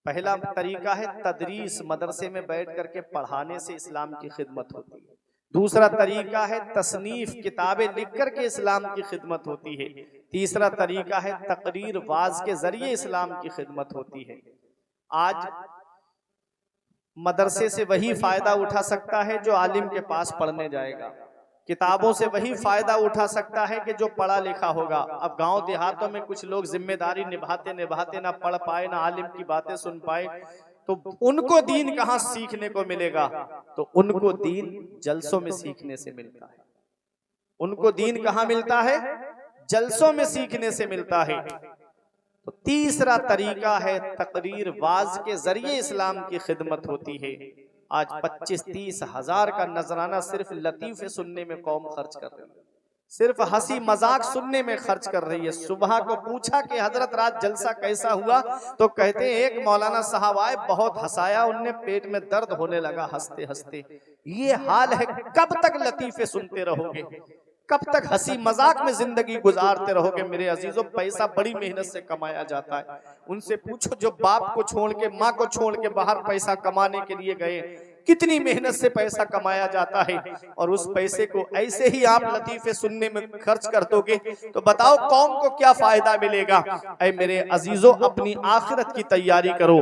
पहला तरीका है तदरीस, मदरसे में बैठ करके पढ़ाने से इस्लाम की खिदमत होती है। दूसरा तरीका है तसनीफ, किताबें लिख करके इस्लाम की खिदमत होती है। तीसरा तरीका है तकरीर, वाज के जरिए इस्लाम की खिदमत होती है। आज मदरसे से वही फायदा उठा सकता है जो आलिम के पास पढ़ने जाएगा। किताबों से वही फायदा उठा सकता है कि जो पढ़ा लिखा होगा। अब गांव देहातों में कुछ लोग जिम्मेदारी निभाते निभाते ना पढ़ पाए, ना आलिम की बातें सुन पाए, तो उनको दीन कहां सीखने को मिलेगा? तो उनको दीन जलसों में सीखने से मिलता है। उनको दीन कहां मिलता है? जलसों में सीखने से मिलता है। तो तीसरा तरीका है तकरीर, वाज के जरिए इस्लाम की खिदमत होती है। आज 25-30 हजार का नजराना सिर्फ लतीफे सुनने में कौम खर्च कर रही है, सिर्फ हंसी मजाक सुनने में खर्च कर रही है। सुबह को पूछा कि हजरत रात जलसा कैसा हुआ, तो कहते हैं एक मौलाना साहब आए, बहुत हंसाया, उनने पेट में दर्द होने लगा हंसते हंसते। ये हाल है, कब तक लतीफे सुनते रहोगे? कब तक हंसी मजाक में जिंदगी गुजारते रहोगे? मेरे अजीजों, पैसा बड़ी मेहनत से कमाया जाता है। उनसे पूछो जो बाप को छोड़ के, माँ को छोड़ के बाहर पैसा कमाने के लिए गए, कितनी मेहनत से पैसा कमाया जाता है, और उस पैसे को ऐसे ही आप लतीफे सुनने में खर्च कर दोगे तो बताओ कौम को क्या फायदा मिलेगा? ऐ मेरे अजीजों, अपनी आखिरत की तैयारी करो,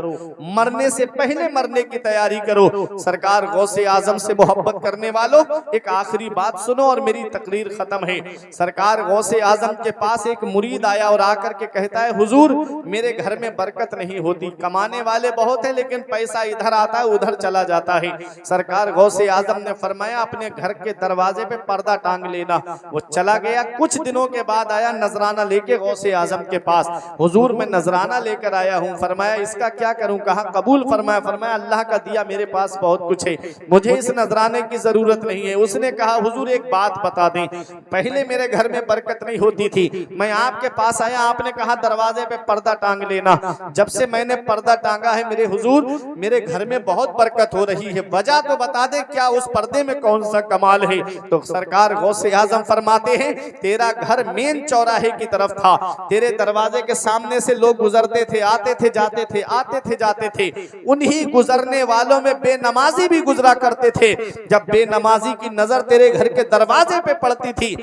मरने से पहले मरने की तैयारी करो। सरकार गौसे आजम से मोहब्बत करने वालों, एक आखिरी बात सुनो और मेरी तकरीर खत्म है। सरकार गौसे आजम के पास एक मुरीद आया और आकर के कहता है हुजूर मेरे घर में बरकत नहीं होती, कमाने वाले बहुत है लेकिन पैसा इधर आता है उधर चला जाता है। सरकार गौसे आजम ने फरमाया अपने घर के दरवाजे पे पर्दा टांग लेना। वो चला गया, कुछ दिनों के बाद आया नजराना लेके गौसे आजम के पास, हुजूर मैं नजराना लेकर आया हूँ। फरमाया इसका क्या करूं? कहा कबूल फरमाया। फरमाया अल्लाह का दिया, मेरे पास बहुत कुछ है, मुझे इस नजराने की जरूरत नहीं है। उसने कहा हुजूर एक बात बता दें, पहले मेरे घर में बरकत नहीं होती थी, मैं आपके पास आया, आपने कहा दरवाजे पे पर्दा टांग लेना। जब से मैंने पर्दा टांगा है मेरे हुजूर, मेरे घर में बहुत बरकत हो रही है। वजह तो बता दे, क्या उस पर्दे में कौन सा कमाल है। तो सरकार गौसे आजम फरमाते हैं, तेरा घर मेन चौराहे की तरफ था, तेरे दरवाजे के सामने से लोग गुजरते थे, आते थे जाते थे, आते थे जाते थे, उन्हीं गुजरने वालों में बेनमाजी भी गुजरा करते थे। जब बेनमाजी की नजर तेरे घर के दरवाजे पे पड़ती थी,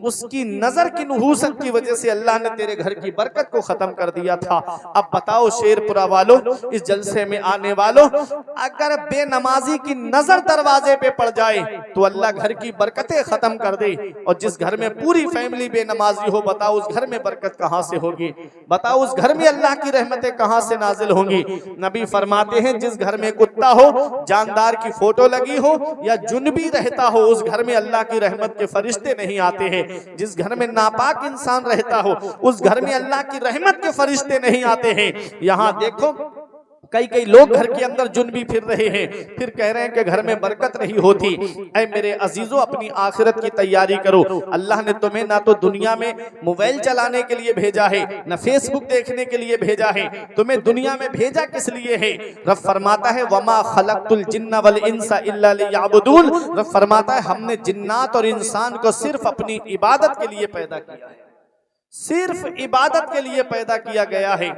उसकी नजर की नहूसत की वजह से अल्लाह ने तेरे घर की बरकत को खत्म कर दिया था। अब बताओ शेरपुरा वालों, इस जलसे में आने वालों, अगर बेनमाजी की नजर दरवाजे पे पड़ जाए तो अल्लाह घर की बरकतें खत्म कर दे, और जिस घर में पूरी फैमिली बेनमाजी हो, बताओ उस घर में बरकत कहां से होगी, बताओ उस घर में अल्लाह की रहमतें कहां से नाजिल होंगी। नबी फरमाते हैं, जिस घर में कुत्ता हो, जानदार की फोटो लगी हो या जुनबी रहता हो, उस घर में अल्लाह की रहमत के फरिश्ते नहीं आते हैं। जिस घर में नापाक इंसान रहता हो, उस घर में अल्लाह की रहमत के फरिश्ते नहीं आते हैं। यहाँ देखो कई कई लोग घर के अंदर जुनबी फिर रहे हैं, फिर कह रहे हैं कि घर में बरकत नहीं होती। ऐ मेरे अजीजों, अपनी आखिरत की तैयारी करो। अल्लाह ने तुम्हें ना तो दुनिया में मोबाइल चलाने के लिए भेजा है, ना फेसबुक देखने के लिए भेजा है, तुम्हें दुनिया में भेजा किस लिए है। रब फरमाता है, वमा खलक़तुल जिन्ना वल इंसा इल्ला लियअबुदून। रब फरमाता है, हमने जिन्नात और इंसान को सिर्फ अपनी इबादत के लिए पैदा किया है, सिर्फ इबादत के लिए पैदा किया गया है।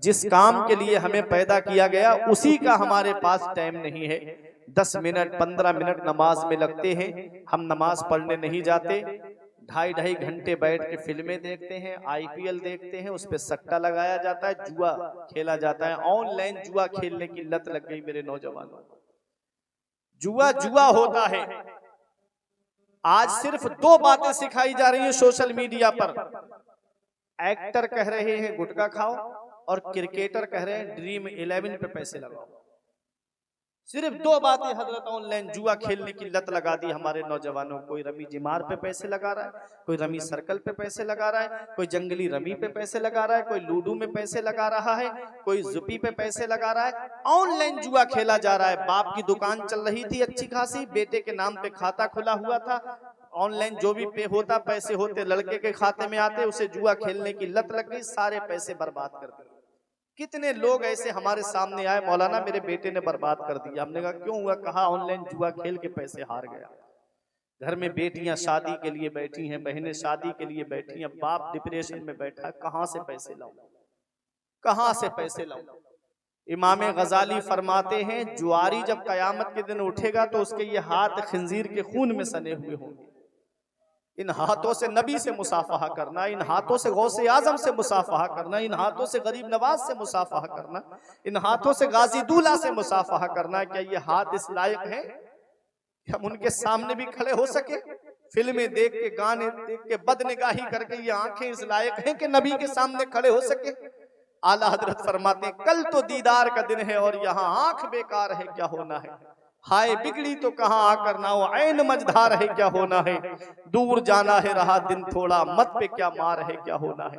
जिस काम के लिए हमें पैदा किया गया, उसी का हमारे पास टाइम नहीं है। 10 मिनट 15 मिनट नमाज में लगते हैं, हम नमाज पढ़ने नहीं जाते। 2.5 घंटे बैठ के फिल्में देखते हैं, IPL देखते हैं, उस पर सट्टा लगाया जाता है, जुआ खेला जाता है। ऑनलाइन जुआ खेलने की लत लग गई मेरे नौजवानों को। जुआ होता है। आज सिर्फ 2 बातें सिखाई जा रही हैं सोशल मीडिया पर। एक्टर कह रहे हैं गुटखा खाओ, और क्रिकेटर कह रहे हैं ड्रीम 11 पे पैसे लगाओ। सिर्फ 2 बातें हजरत ऑनलाइन जुआ खेलने की लत लगा दी हमारे नौजवानों। कोई रमी जिमार पे पैसे लगा रहा है, कोई रमी सर्कल पे पैसे लगा रहा है, कोई जंगली रमी पे पैसे लगा रहा है, कोई लूडो में पैसे लगा रहा है, कोई जुपी पे पैसे लगा रहा है। ऑनलाइन जुआ खेला जा रहा है। बाप की दुकान चल रही थी अच्छी खासी, बेटे के नाम पे खाता खुला हुआ था, ऑनलाइन जो भी पे होता, पैसे होते लड़के के खाते में आते, उसे जुआ खेलने की लत लग गई, सारे पैसे बर्बाद कर दिए। कितने लोग ऐसे हमारे सामने आए, मौलाना मेरे बेटे ने बर्बाद कर दिया। हमने कहा क्यों हुआ? कहा ऑनलाइन जुआ खेल के पैसे हार गया। घर में बेटियां शादी के लिए बैठी हैं, बहनें शादी के लिए बैठी हैं, बाप डिप्रेशन में बैठा है, कहां से पैसे लाऊं, कहां से पैसे लाऊं। इमाम गजाली फरमाते हैं, जुआरी जब कयामत के दिन उठेगा तो उसके ये हाथ खंजीर के खून में सने हुए होंगे। इन हाथों से नबी से मुसाफहा करना, इन हाथों से गौसे आजम से मुसाफहा करना, इन हाथों से गरीब नवाज से मुसाफहा करना, इन हाथों से गाजी दूल्हा से मुसाफहा करना, क्या ये हाथ इस लायक है कि हम उनके सामने भी खड़े हो सके? फिल्में देख के, गाने देख के, बदनिगाही करके ये आंखें इस लायक हैं कि नबी के सामने खड़े हो सके? आला हजरत फरमाते हैं, कल तो दीदार का दिन है और यहाँ आंख बेकार है, क्या होना है। हाय बिगड़ी तो कहाँ आकर ना हो, ऐन मझधार है, क्या होना है। दूर जाना है रहा दिन थोड़ा, मत पे क्या मार है, क्या होना है।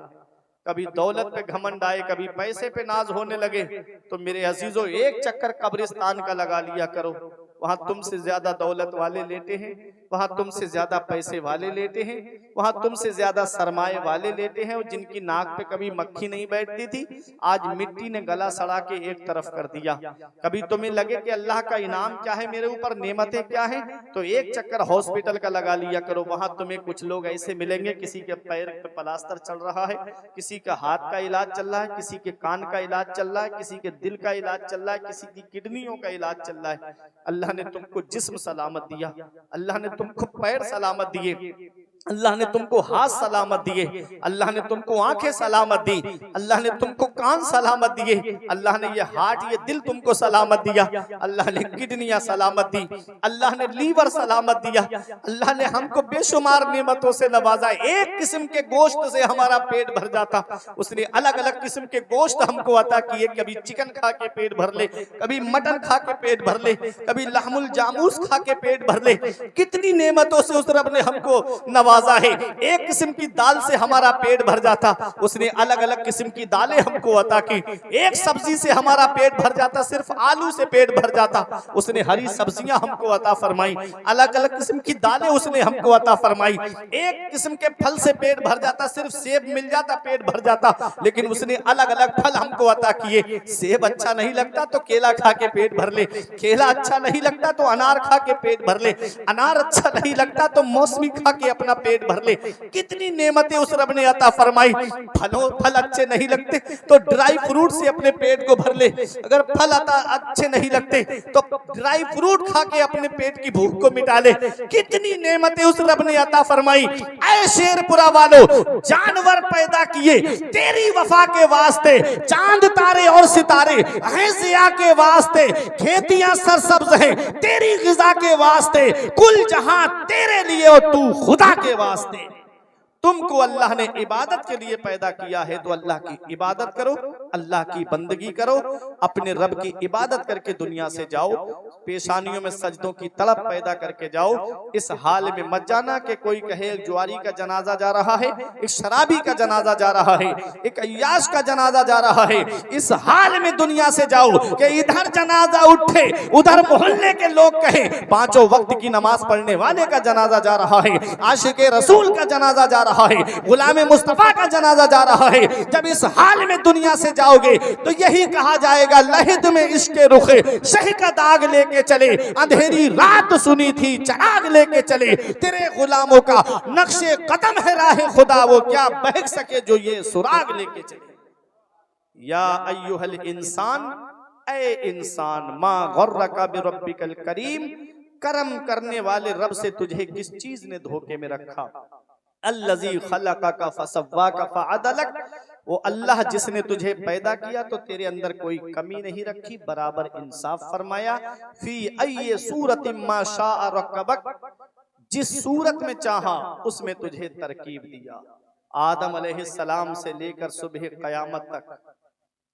कभी दौलत पे घमंड आए, कभी पैसे पे नाज होने लगे, तो मेरे अजीजों एक चक्कर कब्रिस्तान का लगा लिया करो। वहां तुमसे ज्यादा दौलत वाले लेते हैं, वहां तुमसे ज्यादा पैसे वाले लेते हैं, वहां तुमसे ज्यादा सरमाए वाले लेते हैं, और जिनकी नाक पे कभी मक्खी नहीं बैठती थी, आज मिट्टी ने गला सड़ा के एक तरफ कर दिया। कभी तुम्हें लगे कि अल्लाह का इनाम क्या है मेरे ऊपर, नेमतें क्या है, तो एक चक्कर हॉस्पिटल का लगा लिया करो। वहां तुम्हें कुछ लोग ऐसे मिलेंगे, किसी के पैर पे प्लास्टर चल रहा है, किसी का हाथ का इलाज चल रहा है, किसी के कान का इलाज चल रहा है, किसी के दिल का इलाज चल रहा है, किसी की किडनियों का इलाज चल रहा है। अल्लाह ने तुमको जिस्म सलामत दिया, अल्लाह ने तुमको पैर सलामत दिए, अल्लाह ने तुमको हाथ सलामत दिए, अल्लाह ने तुमको आंखें सलामत दी, अल्लाह ने तुमको कान सलामत दिए, अल्लाह ने ये हार्ट ये दिल तुमको सलामत दिया, अल्लाह ने किडनियां सलामत दी, अल्लाह ने लीवर सलामत दिया, अल्लाह ने हमको बेशुमार नेमतों से नवाजा। एक किस्म के गोश्त से हमारा पेट भर जाता, उसने अलग अलग किस्म के गोश्त हमको अता किए। कभी चिकन खा के पेट भर ले, कभी मटन खा के पेट भर ले, कभी लहमुल जामूस खा के पेट भर ले। कितनी नेमतों से उस रब ने हमको नवाजा। नवाजा है। एक किस्म की दाल से हमारा पेट भर जाता, उसने अलग अलग किस्म की दालें हमको अता की। एक सब्जी से हमारा पेट भर जाता, सिर्फ आलू से पेट भर जाता, उसने हरी सब्जियां हमको अता फरमाई। अलग अलग किस्म की दालें उसने हमको अता फरमाई। एक किस्म के फल से पेट भर जाता, सिर्फ सेब मिल जाता पेट भर जाता, लेकिन उसने अलग अलग फल हमको अता किए। सेब अच्छा नहीं लगता तो केला खा के पेट भर ले, केला अच्छा नहीं लगता तो अनार खा के पेट भर ले, अनार अच्छा नहीं लगता तो मौसमी खा के अपना पेट भर ले। कितनी नेमतें उस रब ने अता फरमाई। फल अच्छे नहीं लगते तो ड्राई फ्रूट से अपने पेट को भर ले, अगर फल अच्छे नहीं लगते तो ड्राई फ्रूट खा के अपने पेट की भूख को मिटा ले। कितनी नेमतें उस रब ने अता फरमाई। ऐ शेरपुरा वालों, जानवर पैदा किए तेरी वफा के वास्ते, चांद तारे और सितारे हैं ज़िया के वास्ते, खेतियां सरसब्ज हैं तेरी ग़िज़ा के वास्ते, कुल जहां तेरे लिए और तू खुदा के वास्ते। तुमको अल्लाह ने इबादत के लिए पैदा किया है तो अल्लाह की इबादत करो, अल्लाह की बंदगी करो, अपने रब की इबादत करके दुनिया से जाओ। पेशानियों में सजदों की तड़प पैदा करके जाओ। इस हाल में मत जाना कि कोई कहे एक जुआरी का जनाजा जा रहा है, एक शराबी का जनाजा जा रहा है, एक अय्याश का जनाजा जा रहा है। इस हाल में दुनिया से जाओ कि इधर जनाजा उठे, उधर मोहल्ले के लोग कहें पांचों वक्त की नमाज पढ़ने वाले का जनाजा जा रहा है, आशिक़े रसूल का जनाजा जा रहा है, गुलाम मुस्तफा का जनाजा जा रहा है। जब इस हाल में दुनिया से जाओगे तो यही कहा जाएगा, लहिद में इश्क़े रुखे शह का दाग लेके चले, अंधेरी रात सुनी थी चराग लेके चले, तेरे गुलामों का नक्शे कदम है राह खुदा, वो क्या बहक सके जो ये सुराग लेके चले। या अय्युहल इंसान, ऐ इंसान, मा गर्रका बिरब्बिकल करीम, करम करने वाले रब से तुझे किस चीज ने धोखे में रखा। अल्लज़ी खलक़का फसव्वाका फअदलक, वो अल्लाह जिसने तुझे पैदा किया तो तेरे अंदर कोई कमी नहीं रखी, बराबर इंसाफ फरमाया। फी अय्यि सूरतिन मा शाअ रक्कबक, जिस सूरत में चाहा उसमें तुझे तरकीब दिया। आदम अलैहिस्सलाम से लेकर सुबह क़यामत तक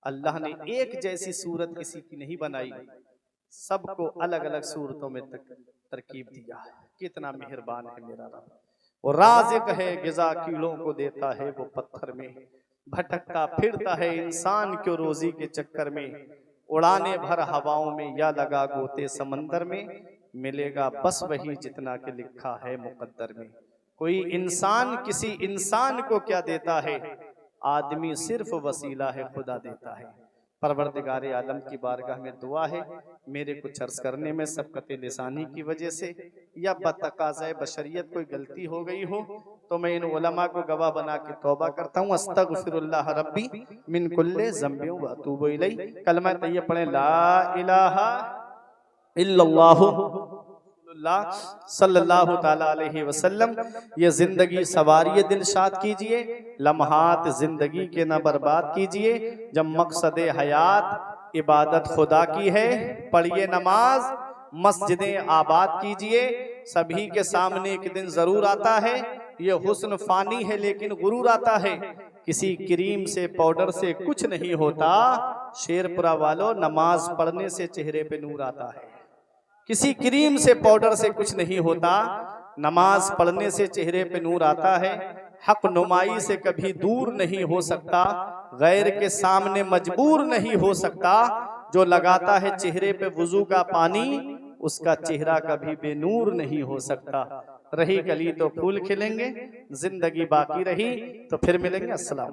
अल्लाह ने एक जैसी सूरत किसी की नहीं बनाई, सबको अलग अलग सूरतों में तरकीब दिया। कितना मेहरबान है मेरा रब। वो राज़िक है, ग़िज़ा कीड़ों को देता है वो पत्थर में, भटकता फिरता है इंसान क्यों रोजी के चक्कर में, उड़ाने भर हवाओं में या लगा गोते समंदर में, मिलेगा बस वही जितना के लिखा है मुकद्दर में। कोई इंसान किसी इंसान को क्या देता है, आदमी सिर्फ वसीला है, खुदा देता है। परवरदिगार आलम की बारगाह में दुआ है, मेरे कुछ अर्ज करने में सबकत लिसानी की वजह से या बतकाज़े बशरियत कोई गलती हो गई हो तो मैं इन उलमा को गवाह बना के तौबा करता हूँ। अस्तगफिरुल्लाह रब्बी मिन कुल्ले ज़ंबि व अतूबु इलैहि। कलमा तय्यब पढ़ें, ला इलाहा इल्लल्लाहु सल्लल्लाहु ताला अलैहि वसल्लम। ये जिंदगी सवारी दिलशाद कीजिए, लम्हात जिंदगी के न बर्बाद कीजिए। जब मकसद हयात इबादत खुदा की है, पढ़िए नमाज, मस्जिदें आबाद कीजिए। सभी के सामने एक दिन जरूर आता है, ये हुस्न फानी है लेकिन गुरूर आता है। किसी क्रीम से पाउडर से कुछ नहीं होता, शेरपुरा वालों नमाज पढ़ने से चेहरे पे नूर आता है। किसी क्रीम से पाउडर से कुछ नहीं होता, नमाज पढ़ने से चेहरे पे नूर आता है। हक नुमाई से कभी दूर नहीं हो सकता, गैर के सामने मजबूर नहीं हो सकता। जो लगाता है चेहरे पे वुजू का पानी, उसका चेहरा कभी बेनूर नहीं हो सकता। रही कली तो फूल खिलेंगे, जिंदगी बाकी रही तो फिर मिलेंगे। अस्सलाम।